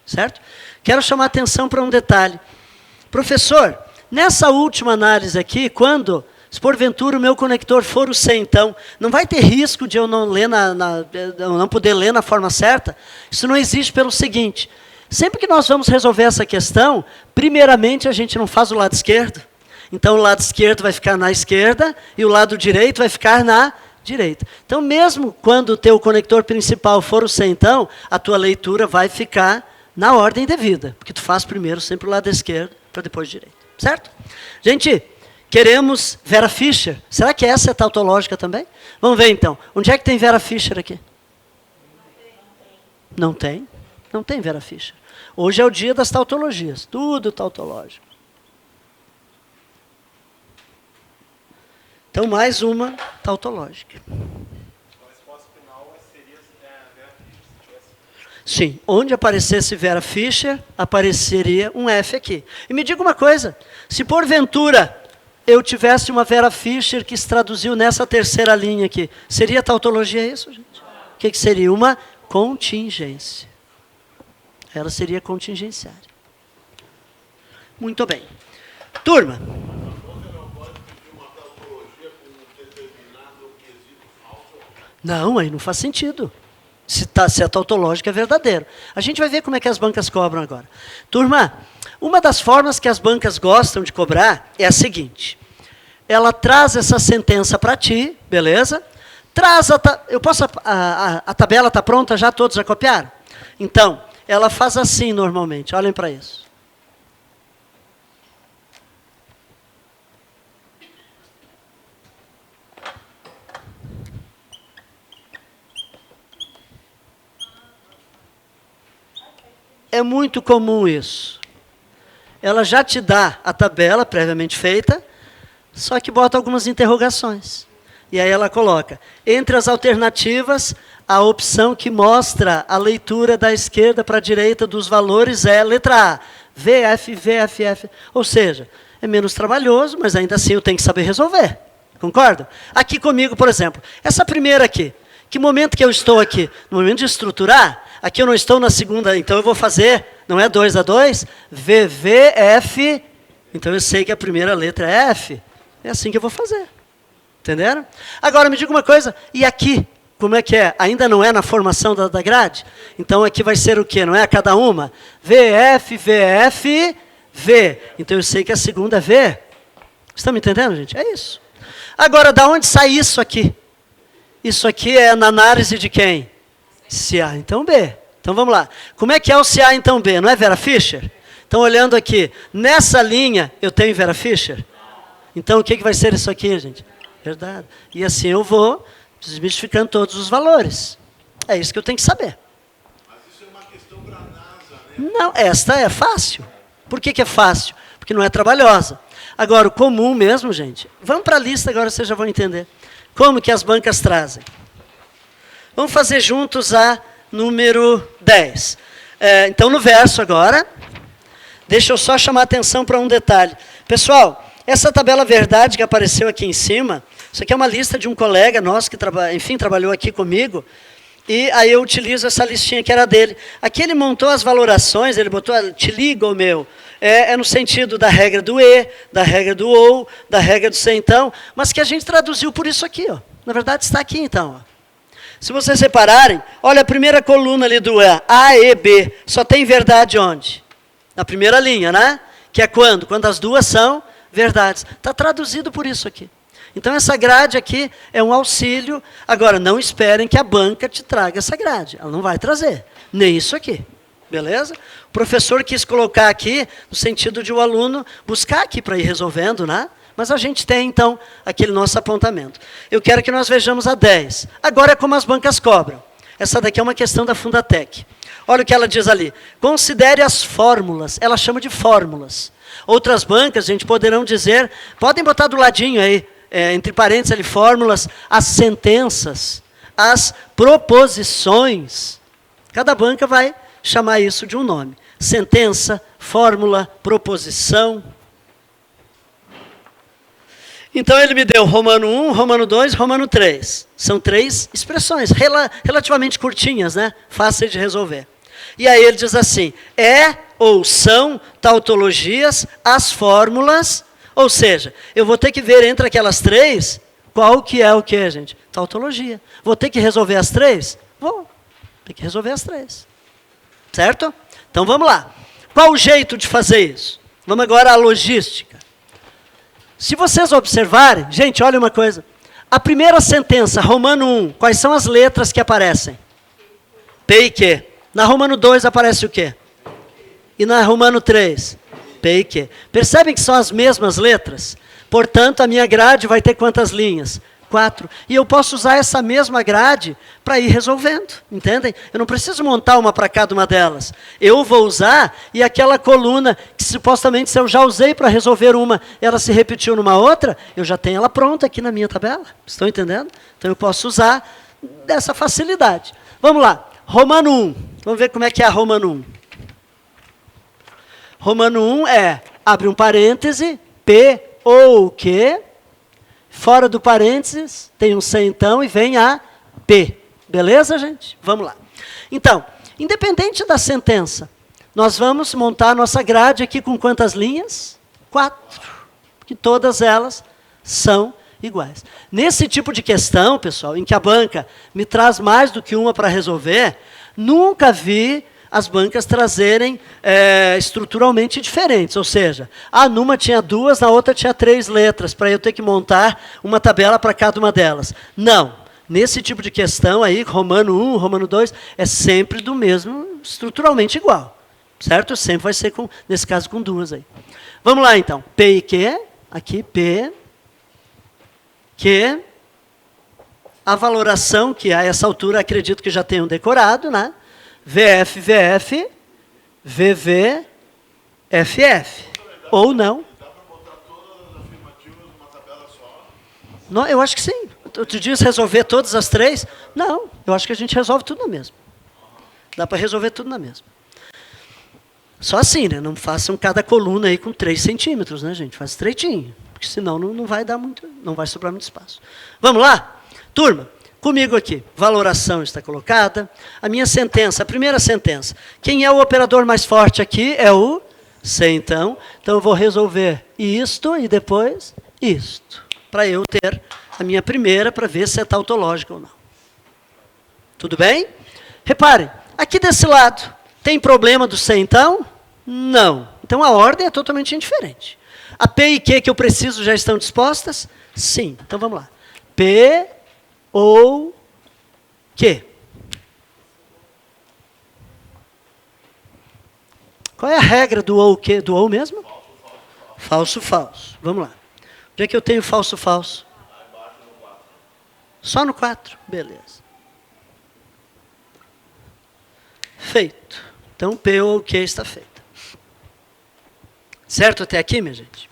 certo? Quero chamar a atenção para um detalhe. Professor, nessa última análise aqui, quando, se porventura o meu conector for o C, então, não vai ter risco de eu não ler eu não poder ler na forma certa? Isso não existe pelo seguinte, sempre que nós vamos resolver essa questão, primeiramente a gente não faz o lado esquerdo. Então, o lado esquerdo vai ficar na esquerda e o lado direito vai ficar na direita. Então, mesmo quando o teu conector principal for o C, então, a tua leitura vai ficar na ordem devida, porque tu faz primeiro sempre o lado esquerdo para depois o direito. Certo? Gente, queremos Vera Fischer. Será que essa é tautológica também? Vamos ver, então. Onde é que tem Vera Fischer aqui? Não tem. Não tem Vera Fischer. Hoje é o dia das tautologias. Tudo tautológico. Então, mais uma tautológica. A resposta final seria Vera Fischer. Sim, onde aparecesse Vera Fischer, apareceria um F aqui. E me diga uma coisa, se porventura eu tivesse uma Vera Fischer que se traduziu nessa terceira linha aqui, seria tautologia isso, gente? O que seria? Uma contingência. Ela seria contingenciária. Muito bem. Turma. Não, aí não faz sentido. Se a tautológica é verdadeiro. A gente vai ver como é que as bancas cobram agora. Turma, uma das formas que as bancas gostam de cobrar é a seguinte. Ela traz essa sentença para ti, beleza? Traz a tabela está pronta já? Todos já copiaram? Então, ela faz assim normalmente. Olhem para isso. É muito comum isso. Ela já te dá a tabela previamente feita, só que bota algumas interrogações. E aí ela coloca, entre as alternativas, a opção que mostra a leitura da esquerda para a direita dos valores é letra A, VF, VFF. Ou seja, é menos trabalhoso, mas ainda assim eu tenho que saber resolver. Concorda? Aqui comigo, por exemplo, essa primeira aqui. Que momento que eu estou aqui? No momento de estruturar, aqui eu não estou na segunda, então eu vou fazer, não é 2 a 2, VVF, então eu sei que a primeira letra é F. É assim que eu vou fazer. Entenderam? Agora me diga uma coisa, e aqui, como é que é? Ainda não é na formação da grade? Então aqui vai ser o quê? Não é a cada uma? VF, VF, V. Então eu sei que a segunda é V. Vocês estão me entendendo, gente? É isso. Agora, da onde sai isso aqui? Isso aqui é na análise de quem? CA, então B. Então vamos lá. Como é que é o CA, então B? Não é Vera Fischer? Então olhando aqui, nessa linha eu tenho Vera Fischer? Então o que vai ser isso aqui, gente? Verdade. E assim eu vou desmistificando todos os valores. É isso que eu tenho que saber. Mas isso é uma questão para a NASA, né? Não, esta é fácil. Por que é fácil? porque não é trabalhosa. Agora, o comum mesmo, gente, vamos para a lista agora, vocês já vão entender. Como que as bancas trazem? Vamos fazer juntos a número 10. Então, no verso agora, deixa eu só chamar a atenção para um detalhe. Pessoal, essa tabela verdade que apareceu aqui em cima, isso aqui é uma lista de um colega nosso que trabalhou aqui comigo, e aí eu utilizo essa listinha que era dele. Aqui ele montou as valorações, ele botou, te liga, meu, no sentido da regra do e, da regra do ou, da regra do se então, mas que a gente traduziu por isso aqui, ó. Na verdade está aqui então, ó. Se vocês separarem, olha a primeira coluna ali do A e B, só tem verdade onde? Na primeira linha, né? Que é quando? Quando as duas são verdades. Está traduzido por isso aqui. Então essa grade aqui é um auxílio. Agora, não esperem que a banca te traga essa grade. Ela não vai trazer. Nem isso aqui. Beleza? O professor quis colocar aqui, no sentido de o aluno buscar aqui para ir resolvendo, né? Mas a gente tem, então, aquele nosso apontamento. Eu quero que nós vejamos a 10. Agora é como as bancas cobram. Essa daqui é uma questão da Fundatec. Olha o que ela diz ali. Considere as fórmulas. Ela chama de fórmulas. Outras bancas, gente, poderão dizer, podem botar do ladinho aí, entre parênteses ali, fórmulas, as sentenças, as proposições. Cada banca vai chamar isso de um nome. Sentença, fórmula, proposição. Então ele me deu Romano 1, Romano 2, Romano 3. São 3 expressões relativamente curtinhas, né? Fáceis de resolver. E aí ele diz assim, ou são tautologias as fórmulas, ou seja, eu vou ter que ver entre aquelas 3, qual que é o que, gente? Tautologia. Vou ter que resolver as 3? Vou. Tem que resolver as 3. Certo? Então vamos lá. Qual o jeito de fazer isso? Vamos agora à logística. Se vocês observarem, gente, olha uma coisa. A primeira sentença, Romano 1, quais são as letras que aparecem? P e Q. Na Romano 2 aparece o quê? E na Romano 3? P e Q. Percebem que são as mesmas letras? Portanto, a minha grade vai ter quantas linhas? 4. E eu posso usar essa mesma grade para ir resolvendo, entendem? Eu não preciso montar uma para cada uma delas. Eu vou usar, e aquela coluna, que supostamente se eu já usei para resolver uma, ela se repetiu numa outra, eu já tenho ela pronta aqui na minha tabela. Estão entendendo? Então eu posso usar dessa facilidade. Vamos lá. Romano 1. Vamos ver como é que é a Romano 1. Romano 1 abre um parêntese, P ou Q, fora do parênteses, tem um C então, e vem a P. Beleza, gente? Vamos lá. Então, independente da sentença, nós vamos montar a nossa grade aqui com quantas linhas? 4. Porque todas elas são iguais. Nesse tipo de questão, pessoal, em que a banca me traz mais do que uma para resolver, nunca vi as bancas trazerem estruturalmente diferentes, ou seja, numa tinha 2, na outra tinha 3 letras, para eu ter que montar uma tabela para cada uma delas. Não, nesse tipo de questão aí, Romano 1, Romano 2, é sempre do mesmo, estruturalmente igual, certo? Sempre vai ser, nesse caso, com 2 aí. Vamos lá então, P e Q, aqui P, Q, a valoração, que a essa altura acredito que já tenham decorado, né? VF, VF, VV, FF. Ou não. Dá para botar todas as afirmativas numa tabela só? Não, eu acho que sim. Tu diz resolver todas as 3? Não, eu acho que a gente resolve tudo na mesma. Dá para resolver tudo na mesma. Só assim, né? Não façam cada coluna aí com 3 centímetros, né, gente? Faz estreitinho, porque senão não vai dar muito, não vai sobrar muito espaço. Vamos lá? Turma. Comigo aqui, valoração está colocada. A minha sentença, a primeira sentença. Quem é o operador mais forte aqui? É o C, então. Então, eu vou resolver isto e depois isto. Para eu ter a minha primeira, para ver se é tautológica ou não. Tudo bem? Reparem, aqui desse lado, tem problema do C, então? Não. Então, a ordem é totalmente indiferente. A P e Q que eu preciso já estão dispostas? Sim. Então, vamos lá. P ou Q. Qual é a regra do ou Q? Do ou mesmo? Falso, falso. Vamos lá. Onde é que eu tenho falso, falso? Só no 4? Beleza. Feito. Então, P ou Q está feita. Certo até aqui, minha gente?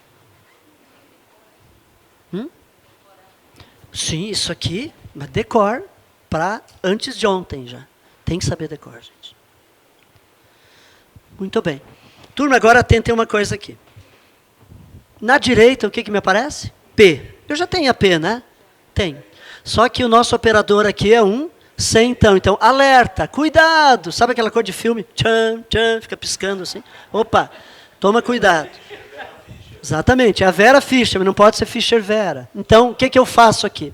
Sim, isso aqui, mas decor para antes de ontem já. Tem que saber decor, gente. Muito bem. Turma, agora atentem uma coisa aqui. Na direita, o que me aparece? P. Eu já tenho a P, né? Tem. Só que o nosso operador aqui é um centão. Então, alerta, cuidado. Sabe aquela cor de filme? Tchan, tchan, fica piscando assim. Opa, toma cuidado. Exatamente, é a Vera Fischer, mas não pode ser Fischer Vera. Então, o que eu faço aqui?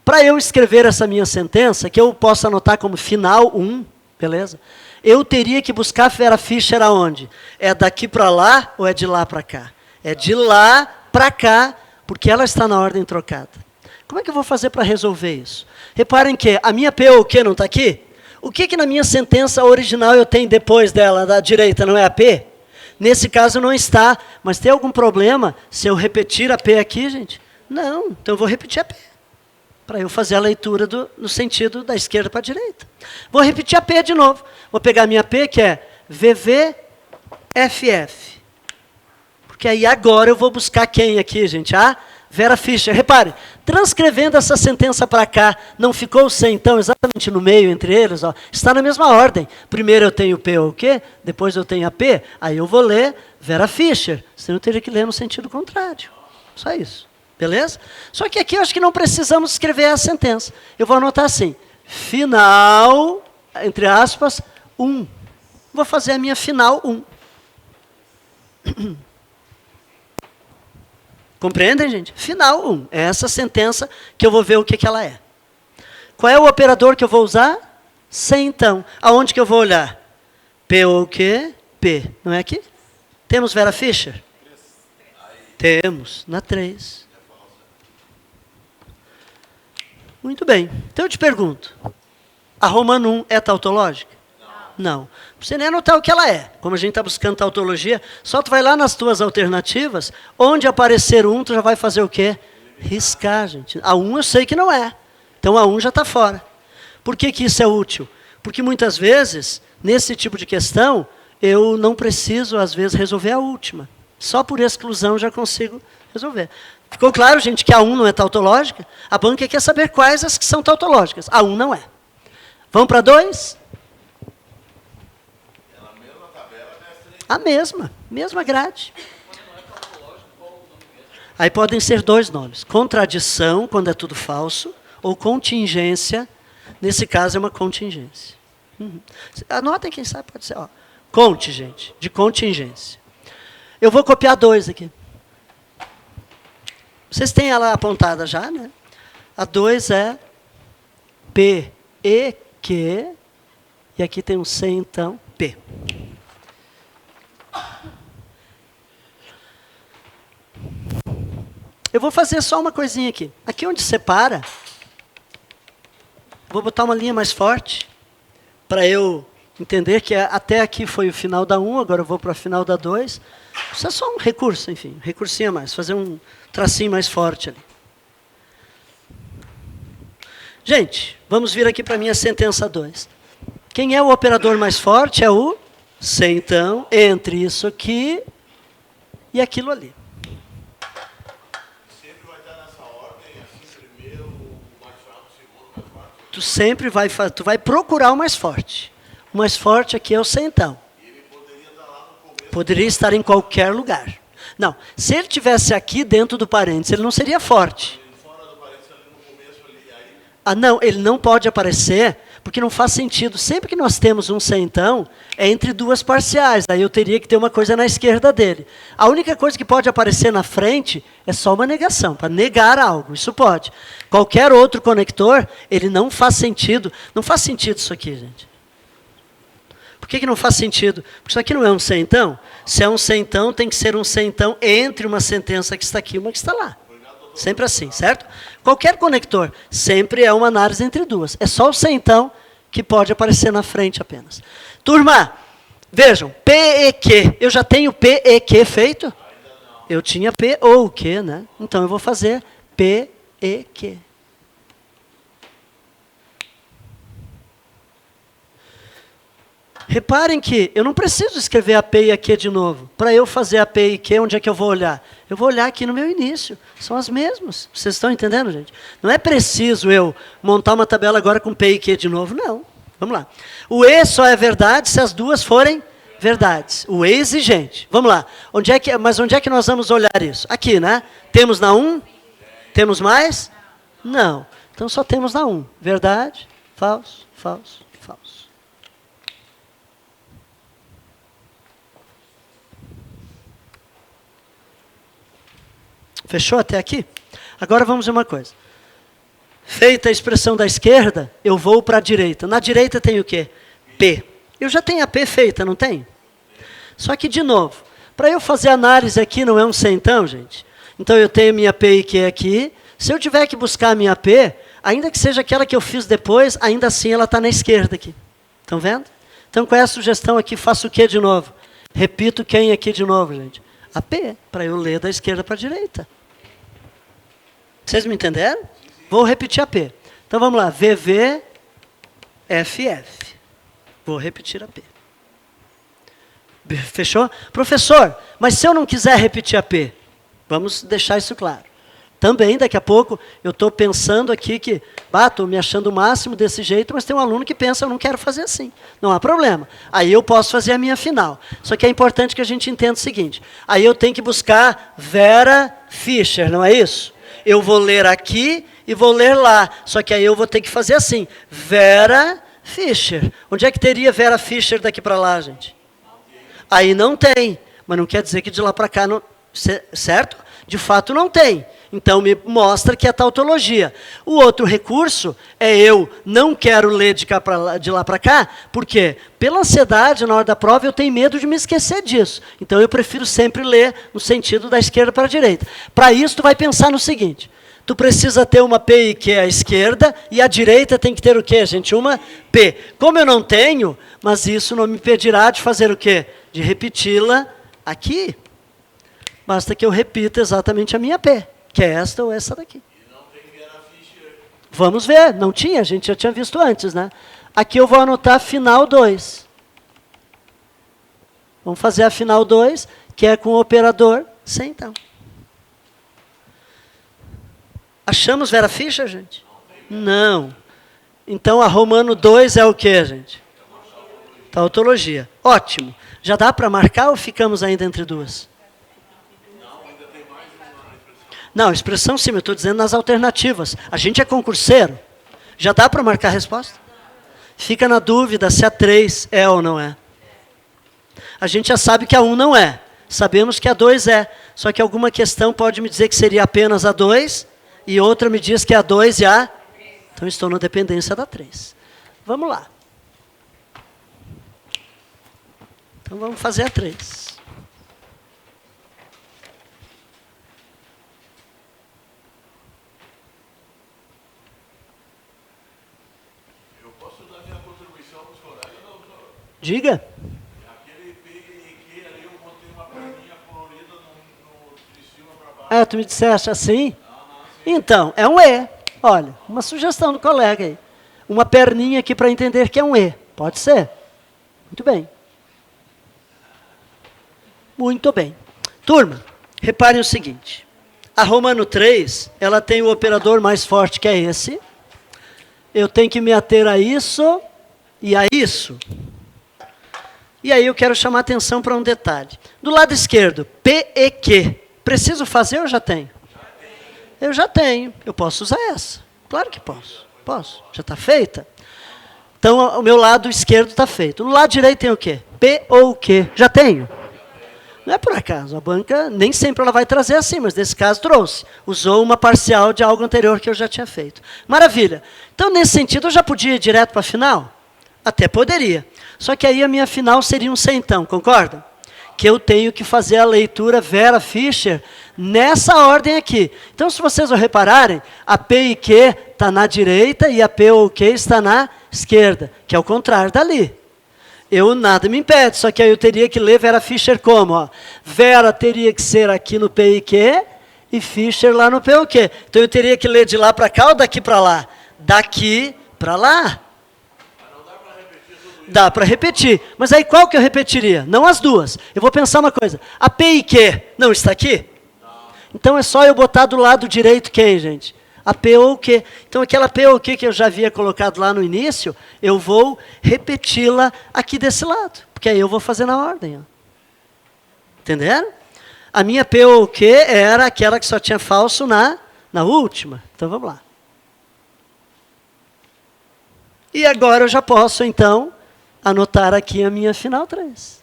Para eu escrever essa minha sentença, que eu posso anotar como final 1, beleza? Eu teria que buscar Vera Fischer aonde? É daqui para lá ou é de lá para cá? É de lá para cá, porque ela está na ordem trocada. Como é que eu vou fazer para resolver isso? Reparem que a minha P ou o Q não está aqui? O que na minha sentença original eu tenho depois dela, da direita, não é a P? Nesse caso não está, mas tem algum problema se eu repetir a P aqui, gente? Não, então eu vou repetir a P, para eu fazer a leitura no sentido da esquerda para a direita. Vou repetir a P de novo. Vou pegar a minha P, que é VVFF. Porque aí agora eu vou buscar quem aqui, gente? A Vera Fischer. Repare, transcrevendo essa sentença para cá, não ficou C, então, exatamente no meio entre eles? Ó, está na mesma ordem. Primeiro eu tenho P ou Q, depois eu tenho a P, aí eu vou ler Vera Fischer. Senão eu teria que ler no sentido contrário. Só isso. Beleza? Só que aqui eu acho que não precisamos escrever a sentença. Eu vou anotar assim, final, entre aspas, 1. Vou fazer a minha final 1. Compreendem, gente? Final 1. É essa sentença que eu vou ver o que ela é. Qual é o operador que eu vou usar? C, então. Aonde que eu vou olhar? P ou Q? P. Não é aqui? Temos Vera Fischer? Temos. Na 3. Muito bem. Então eu te pergunto. A Romano 1 é tautológica? Não. Você nem anotar o que ela é. Como a gente está buscando tautologia, só tu vai lá nas tuas alternativas, onde aparecer 1, tu já vai fazer o quê? Riscar, gente. A 1 eu sei que não é. Então a 1 já está fora. Por que isso é útil? Porque muitas vezes, nesse tipo de questão, eu não preciso, às vezes, resolver a última. Só por exclusão já consigo resolver. Ficou claro, gente, que a 1 não é tautológica? A banca quer saber quais as que são tautológicas. A 1 não é. Vamos para 2? A mesma grade. Aí podem ser 2 nomes. Contradição, quando é tudo falso, ou contingência, nesse caso é uma contingência. Anotem, quem sabe, pode ser. Ó, conte, gente, de contingência. Eu vou copiar 2 aqui. Vocês têm ela apontada já, né? A 2 é P, E, Q, e aqui tem um C, então, P. Eu vou fazer só uma coisinha aqui. Aqui onde separa, vou botar uma linha mais forte, para eu entender que até aqui foi o final da 1, agora eu vou para o final da 2. Isso é só um recurso, enfim, um recursinho a mais, fazer um tracinho mais forte ali. Gente, vamos vir aqui para a minha sentença 2. Quem é o operador mais forte? É o C, então, entre isso aqui e aquilo ali. Sempre vai estar nessa ordem, assim, primeiro, o mais fraco, segundo, o mais forte. Tu sempre vai procurar o mais forte. O mais forte aqui é o C, então. E ele poderia estar lá no começo. Poderia estar em qualquer lugar. Não, se ele tivesse aqui dentro do parênteses, ele não seria forte. Fora do parênteses, ali no começo, ali, aí... Ah, não, ele não pode aparecer, porque não faz sentido. Sempre que nós temos um C, então, é entre 2 parciais. Aí eu teria que ter uma coisa na esquerda dele. A única coisa que pode aparecer na frente é só uma negação, para negar algo. Isso pode. Qualquer outro conector, ele não faz sentido. Não faz sentido isso aqui, gente. Por que não faz sentido? Porque isso aqui não é um C, então. Se é um C, então, tem que ser um C, então, entre uma sentença que está aqui e uma que está lá. Sempre assim, certo? Qualquer conector sempre é uma análise entre 2. É só o C, então, que pode aparecer na frente apenas. Turma, vejam, P e Q. Eu já tenho P e Q feito? Eu tinha P ou Q, né? Então eu vou fazer P e Q. Reparem que eu não preciso escrever AP e AQ de novo. Para eu fazer AP e Q, onde é que eu vou olhar? Eu vou olhar aqui no meu início. São as mesmas. Vocês estão entendendo, gente? Não é preciso eu montar uma tabela agora com P e Q de novo, não. Vamos lá. O E só é verdade se as duas forem verdades. O E exigente. Vamos lá. Mas onde é que nós vamos olhar isso? Aqui, né? Temos na 1? Temos mais? Não. Então só temos na 1. Verdade, falso, falso, falso. Fechou até aqui? Agora vamos ver uma coisa. Feita a expressão da esquerda, eu vou para a direita. Na direita tem o quê? P. Eu já tenho a P feita, não tem? Só que, de novo, para eu fazer análise aqui não é um centão, gente. Então eu tenho minha P e Q aqui. Se eu tiver que buscar a minha P, ainda que seja aquela que eu fiz depois, ainda assim ela está na esquerda aqui. Estão vendo? Então qual é a sugestão aqui? Faço o que de novo? Repito quem aqui de novo, gente? A P, para eu ler da esquerda para a direita. Vocês me entenderam? Vou repetir a P. Então vamos lá. VV, FF. Vou repetir a P. Fechou? Professor, mas se eu não quiser repetir a P, vamos deixar isso claro. Também, daqui a pouco, eu estou pensando aqui que, estou me achando o máximo desse jeito, mas tem um aluno que pensa, eu não quero fazer assim. Não há problema. Aí eu posso fazer a minha final. Só que é importante que a gente entenda o seguinte. Aí eu tenho que buscar Vera Fischer, não é isso? Eu vou ler aqui e vou ler lá. Só que aí eu vou ter que fazer assim. Vera Fischer. Onde é que teria Vera Fischer daqui para lá, gente? Aí não tem. Mas não quer dizer que de lá para cá, não, certo? De fato não tem. Então me mostra que é tautologia. O outro recurso é eu não quero ler de lá para cá, porque pela ansiedade na hora da prova eu tenho medo de me esquecer disso. Então eu prefiro sempre ler no sentido da esquerda para a direita. Para isso tu vai pensar no seguinte, tu precisa ter uma P e Q à esquerda e à direita tem que ter o quê, gente? Uma P. Como eu não tenho, mas isso não me impedirá de fazer o quê? De repeti-la aqui. Basta que eu repita exatamente a minha P. Que é esta ou essa daqui. E não tem Vera Fischer. Vamos ver, não tinha, a gente já tinha visto antes, né? Aqui eu vou anotar final 2. Vamos fazer a final 2, que é com o operador centão. Achamos Vera Fischer, gente? Não. Então a Romano 2 é o que, gente? Tautologia. Ótimo. Já dá para marcar ou ficamos ainda entre duas? Não, expressão sim, eu estou dizendo nas alternativas. A gente é concurseiro. Já dá para marcar a resposta? Fica na dúvida se a 3 é ou não é. A gente já sabe que a 1 não é. Sabemos que a 2 é. Só que alguma questão pode me dizer que seria apenas a 2 e outra me diz que é a 2 e a... Então estou na dependência da 3. Vamos lá. Então vamos fazer a 3. Diga. Aquele PQ ali, eu botei uma perninha colorida de cima para baixo. Tu me disseste assim? Então, é um E. Olha, uma sugestão do colega aí. Uma perninha aqui para entender que é um E. Pode ser? Muito bem. Muito bem. Turma, reparem o seguinte. A Romano 3, ela tem o operador mais forte que é esse. Eu tenho que me ater a isso e a isso. E aí eu quero chamar a atenção para um detalhe. Do lado esquerdo, P e Q. Preciso fazer ou já tenho? Eu já tenho. Eu posso usar essa. Claro que posso. Posso. Já está feita? Então, o meu lado esquerdo está feito. No lado direito tem o quê? P ou Q. Já tenho? Não é por acaso. A banca nem sempre ela vai trazer assim, mas nesse caso trouxe. Usou uma parcial de algo anterior que eu já tinha feito. Maravilha. Então, nesse sentido, eu já podia ir direto para a final? Até poderia. Só que aí a minha final seria um centão, concorda? Que eu tenho que fazer a leitura Vera Fischer nessa ordem aqui. Então, se vocês repararem, a P e Q está na direita e a P ou Q está na esquerda, que é o contrário dali. Eu nada me impede, só que aí eu teria que ler Vera Fischer como? Ó. Vera teria que ser aqui no P e Q e Fischer lá no P ou Q. Então, eu teria que ler de lá para cá ou daqui para lá? Daqui para lá. Dá para repetir. Mas aí qual que eu repetiria? Não as duas. Eu vou pensar uma coisa. A P e Q não está aqui? Então é só eu botar do lado direito quem, gente? A P ou o Q. Então aquela P ou o Q que eu já havia colocado lá no início, eu vou repeti-la aqui desse lado. Porque aí eu vou fazer na ordem. Ó. Entenderam? A minha P ou o Q era aquela que só tinha falso na última. Então vamos lá. E agora eu já posso, então, anotar aqui a minha final 3.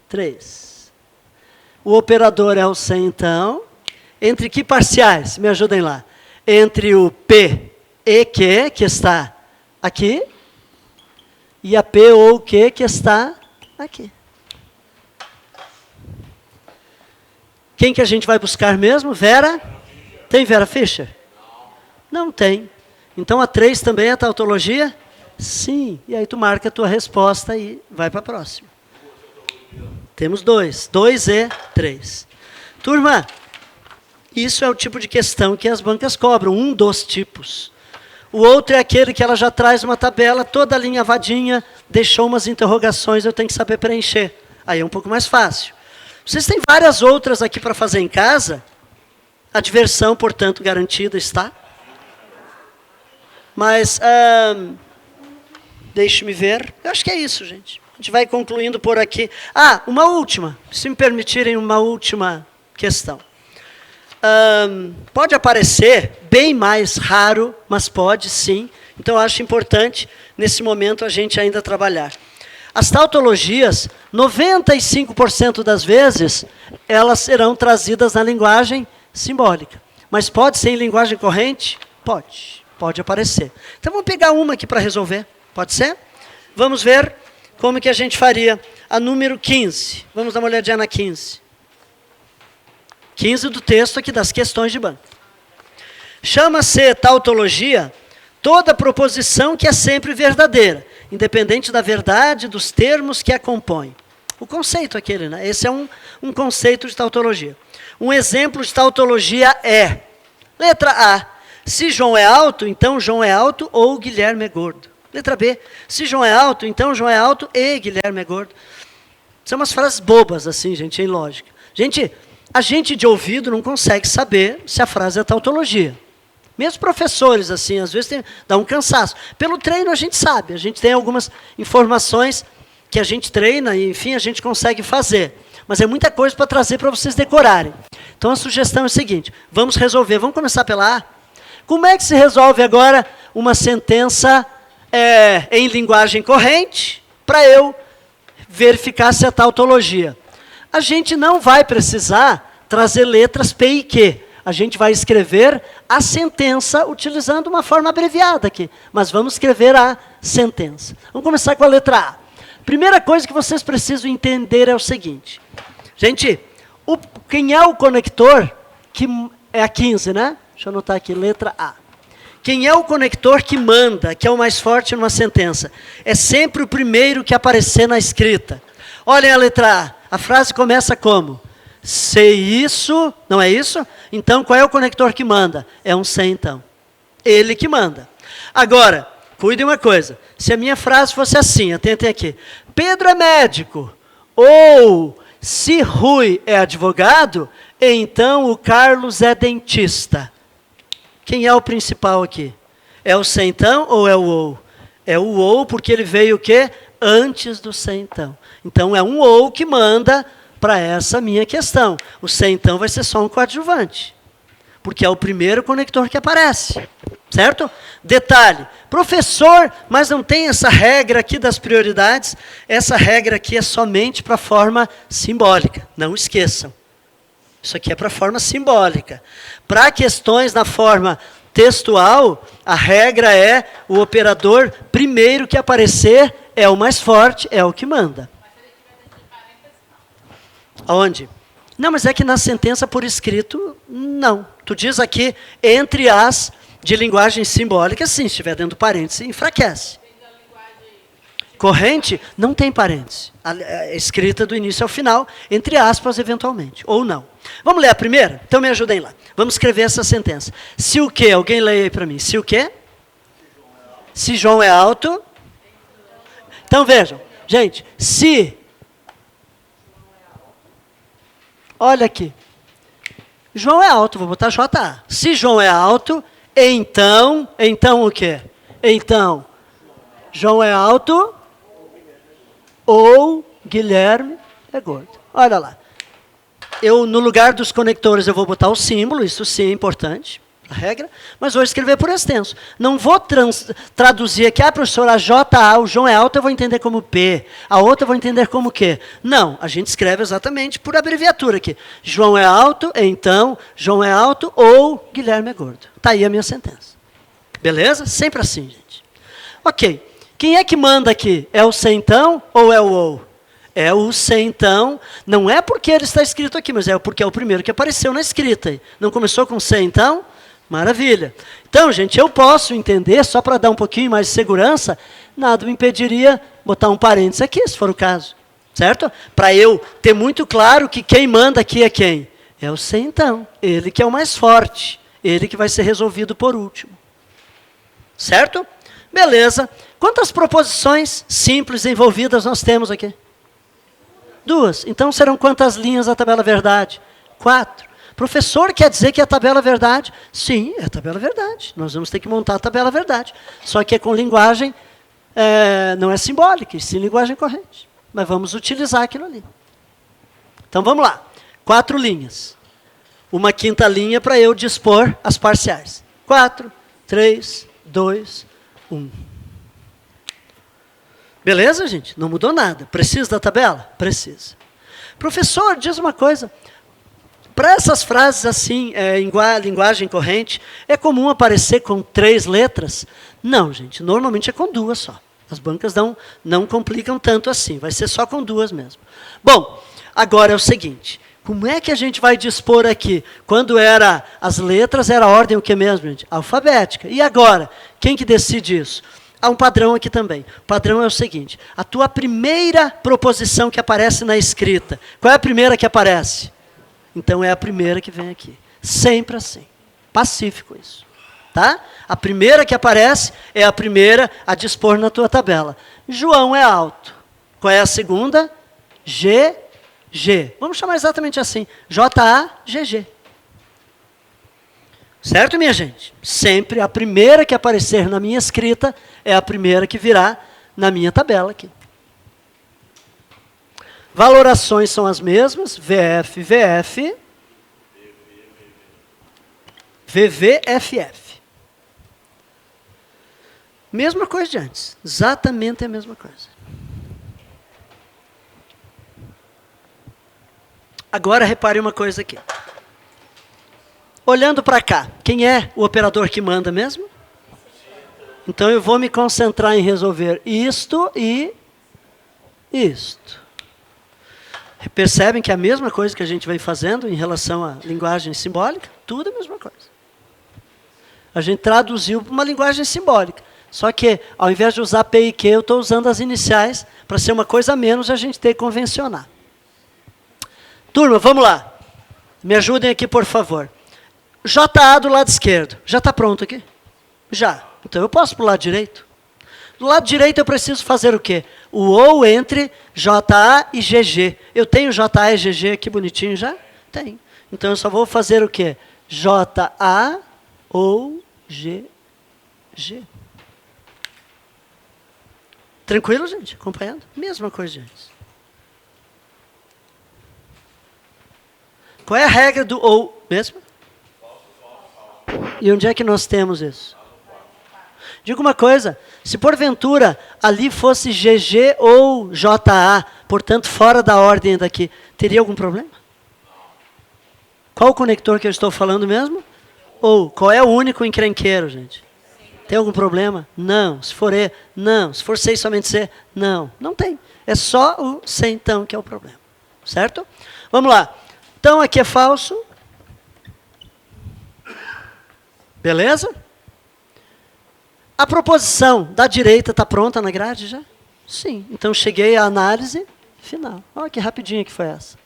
3. O operador é o C, então. Entre que parciais? Me ajudem lá. Entre o P e Q, que está aqui, e a P ou Q, que está aqui. Quem que a gente vai buscar mesmo? Vera? Tem Vera Fischer? Não tem. Então a 3 também é tautologia? Sim. E aí tu marca a tua resposta e vai para a próxima. Temos 2. 2 e 3. Turma, isso é o tipo de questão que as bancas cobram, um dos tipos. O outro é aquele que ela já traz uma tabela toda alinhavadinha, deixou umas interrogações, eu tenho que saber preencher. Aí é um pouco mais fácil. Vocês têm várias outras aqui para fazer em casa. A diversão, portanto, garantida está. Mas, deixe-me ver. Eu acho que é isso, gente. A gente vai concluindo por aqui. Ah, uma última. Se me permitirem, uma última questão. Pode aparecer, bem mais raro, mas pode sim. Então, eu acho importante, nesse momento, a gente ainda trabalhar. As tautologias, 95% das vezes, elas serão trazidas na linguagem simbólica. Mas pode ser em linguagem corrente? Pode. Pode aparecer. Então, vamos pegar uma aqui para resolver. Pode ser? Vamos ver como que a gente faria. A número 15. Vamos dar uma olhadinha na 15. 15 do texto aqui das questões de banco. Chama-se tautologia toda proposição que é sempre verdadeira, independente da verdade dos termos que a compõem. O conceito aquele, né? Esse é um conceito de tautologia. Um exemplo de tautologia é, letra A, se João é alto, então João é alto ou Guilherme é gordo. Letra B, se João é alto, então João é alto e Guilherme é gordo. São umas frases bobas assim, gente, em lógica. Gente, a gente de ouvido não consegue saber se a frase é tautologia. Mesmo professores, assim, às vezes dá um cansaço. Pelo treino a gente sabe, a gente tem algumas informações que a gente treina e, enfim, a gente consegue fazer. Mas é muita coisa para trazer para vocês decorarem. Então a sugestão é o seguinte, vamos resolver, vamos começar pela A. Como é que se resolve agora uma sentença em linguagem corrente para eu verificar se é tautologia? A gente não vai precisar trazer letras P e Q. A gente vai escrever a sentença utilizando uma forma abreviada aqui. Mas vamos escrever a sentença. Vamos começar com a letra A. Primeira coisa que vocês precisam entender é o seguinte. Gente, quem é o conector, que é a 15, né? Deixa eu anotar aqui, letra A. Quem é o conector que manda, que é o mais forte numa sentença? É sempre o primeiro que aparecer na escrita. Olhem a letra A. A frase começa como? Se isso, não é isso? Então, qual é o conector que manda? É um se, então. Ele que manda. Agora, cuidem uma coisa. Se a minha frase fosse assim, atentem aqui. Pedro é médico. Ou, se Rui é advogado, então o Carlos é dentista. Quem é o principal aqui? É o se, então, ou é o ou? É o ou, porque ele veio o quê? Antes do se, então. Então, é um ou que manda para essa minha questão. O se, então, vai ser só um coadjuvante. Porque é o primeiro conector que aparece. Certo? Detalhe. Professor, mas não tem essa regra aqui das prioridades. Essa regra aqui é somente para a forma simbólica. Não esqueçam. Isso aqui é para a forma simbólica. Para questões na forma textual, a regra é o operador primeiro que aparecer é o mais forte, é o que manda. Aonde? Não, mas é que na sentença por escrito, não. Tu diz aqui, entre as de linguagem simbólica, sim, se estiver dentro do parênteses, enfraquece. Corrente, não tem parênteses. A escrita do início ao final, entre aspas, eventualmente, ou não. Vamos ler a primeira? Então me ajudem lá. Vamos escrever essa sentença. Se o quê? Alguém leia aí para mim. Se o quê? Se João é alto... Então vejam, gente, se... Olha aqui. João é alto, vou botar JA. Se João é alto, então o quê? Então, João é alto ou Guilherme é gordo. Olha lá. No lugar dos conectores, eu vou botar o símbolo, isso sim é importante, a regra, mas vou escrever por extenso. Não vou traduzir aqui, professor, a JA, o João é alto, eu vou entender como P, a outra eu vou entender como Q. Não, a gente escreve exatamente por abreviatura aqui. João é alto, então, João é alto ou Guilherme é gordo. Está aí a minha sentença. Beleza? Sempre assim, gente. Ok. Quem é que manda aqui? É o se então ou é o ou? É o se então, não é porque ele está escrito aqui, mas é porque é o primeiro que apareceu na escrita. Não começou com se então? Maravilha. Então, gente, eu posso entender, só para dar um pouquinho mais de segurança, nada me impediria botar um parênteses aqui, se for o caso. Certo? Para eu ter muito claro que quem manda aqui é quem? É o se então. Ele que é o mais forte. Ele que vai ser resolvido por último. Certo? Beleza. Quantas proposições simples envolvidas nós temos aqui? 2. Então serão quantas linhas a tabela verdade? 4. Professor, quer dizer que é a tabela verdade? Sim, é a tabela verdade. Nós vamos ter que montar a tabela verdade. Só que é com linguagem, não é simbólica, e sim linguagem corrente. Mas vamos utilizar aquilo ali. Então vamos lá. 4 linhas. Uma quinta linha para eu dispor as parciais. 4, 3, 2, 1. Beleza, gente? Não mudou nada. Precisa da tabela? Precisa. Professor, diz uma coisa. Para essas frases assim, linguagem corrente, é comum aparecer com 3 letras? Não, gente. Normalmente é com 2 só. As bancas não complicam tanto assim. Vai ser só com 2 mesmo. Bom, agora é o seguinte. Como é que a gente vai dispor aqui? Quando era as letras, era a ordem o que mesmo, gente? Alfabética. E agora? Quem que decide isso? Há um padrão aqui também. O padrão é o seguinte. A tua primeira proposição que aparece na escrita. Qual é a primeira que aparece? Então é a primeira que vem aqui. Sempre assim. Pacífico isso. Tá? A primeira que aparece é a primeira a dispor na tua tabela. João é alto. Qual é a segunda? G. Vamos chamar exatamente assim. JAGG. Certo, minha gente? Sempre a primeira que aparecer na minha escrita é a primeira que virá na minha tabela aqui. Valorações são as mesmas. VF, VF. VV, FF. Mesma coisa de antes. Exatamente a mesma coisa. Agora repare uma coisa aqui. Olhando para cá, quem é o operador que manda mesmo? Então eu vou me concentrar em resolver isto e isto. Percebem que é a mesma coisa que a gente vem fazendo em relação à linguagem simbólica? Tudo a mesma coisa. A gente traduziu para uma linguagem simbólica. Só que, ao invés de usar P e Q, eu estou usando as iniciais para ser uma coisa a menos a gente ter que convencionar. Turma, vamos lá. Me ajudem aqui, por favor. JA do lado esquerdo. Já está pronto aqui? Já. Então eu posso para o lado direito? Do lado direito eu preciso fazer o quê? O ou entre JA e GG. Eu tenho JA e GG aqui bonitinho já? Tenho. Então eu só vou fazer o quê? JA ou GG. Tranquilo, gente? Acompanhando? Mesma coisa de antes. Qual é a regra do ou mesmo? E onde é que nós temos isso? Diga uma coisa, se porventura ali fosse GG ou JA, portanto fora da ordem daqui, teria algum problema? Qual o conector que eu estou falando mesmo? Ou qual é o único encrenqueiro, gente? Tem algum problema? Não. Se for E, não. Se for C e somente C, não. Não tem. É só o C então que é o problema. Certo? Vamos lá. Então aqui é falso. Beleza? A proposição da direita está pronta na grade já? Sim. Então cheguei à análise final. Olha que rapidinha que foi essa.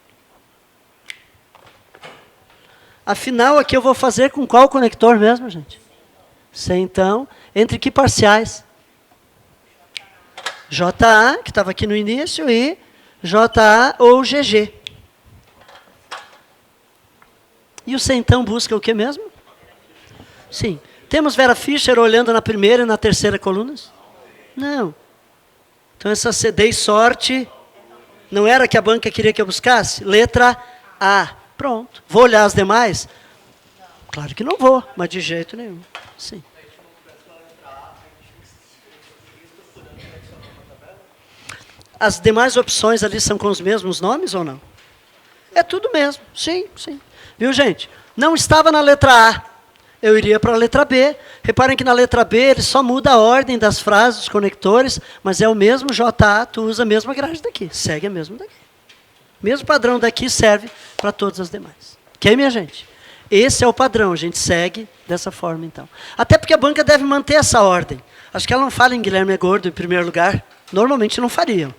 Afinal, aqui eu vou fazer com qual conector mesmo, gente? C, então, entre que parciais? JA, que estava aqui no início, e JA ou GG. E o centão busca o que mesmo? Sim. Temos Vera Fischer olhando na primeira e na terceira colunas? Não. Então essa CD sorte não era que a banca queria que eu buscasse? Letra A. Pronto. Vou olhar as demais? Claro que não vou, mas de jeito nenhum. Sim. As demais opções ali são com os mesmos nomes ou não? É tudo mesmo. Sim, sim. Viu, gente? Não estava na letra A. Eu iria para a letra B. Reparem que na letra B ele só muda a ordem das frases, dos conectores, mas é o mesmo JA, tu usa a mesma grade daqui. Segue a mesma daqui. Mesmo padrão daqui serve para todas as demais. Ok, minha gente? Esse é o padrão, a gente segue dessa forma, então. Até porque a banca deve manter essa ordem. Acho que ela não fala em Guilherme é gordo em primeiro lugar. Normalmente não fariam.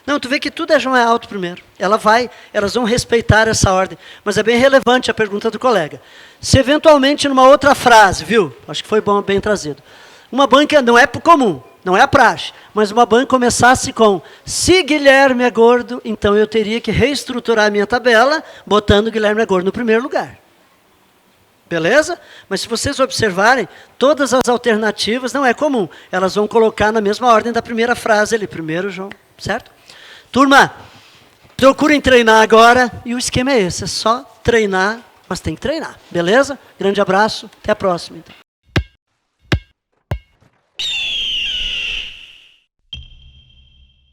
Não, tu vê que tudo é João é alto primeiro. Elas vão respeitar essa ordem. Mas é bem relevante a pergunta do colega. Se eventualmente numa outra frase, viu? Acho que foi bom, bem trazido. Uma banca não é comum, não é a praxe, mas uma banca começasse com se Guilherme é gordo, então eu teria que reestruturar a minha tabela, botando Guilherme é gordo no primeiro lugar. Beleza? Mas se vocês observarem, todas as alternativas não é comum. Elas vão colocar na mesma ordem da primeira frase ali. Primeiro, João, certo? Turma, procurem treinar agora. E o esquema é esse, é só treinar, mas tem que treinar. Beleza? Grande abraço, até a próxima. Então.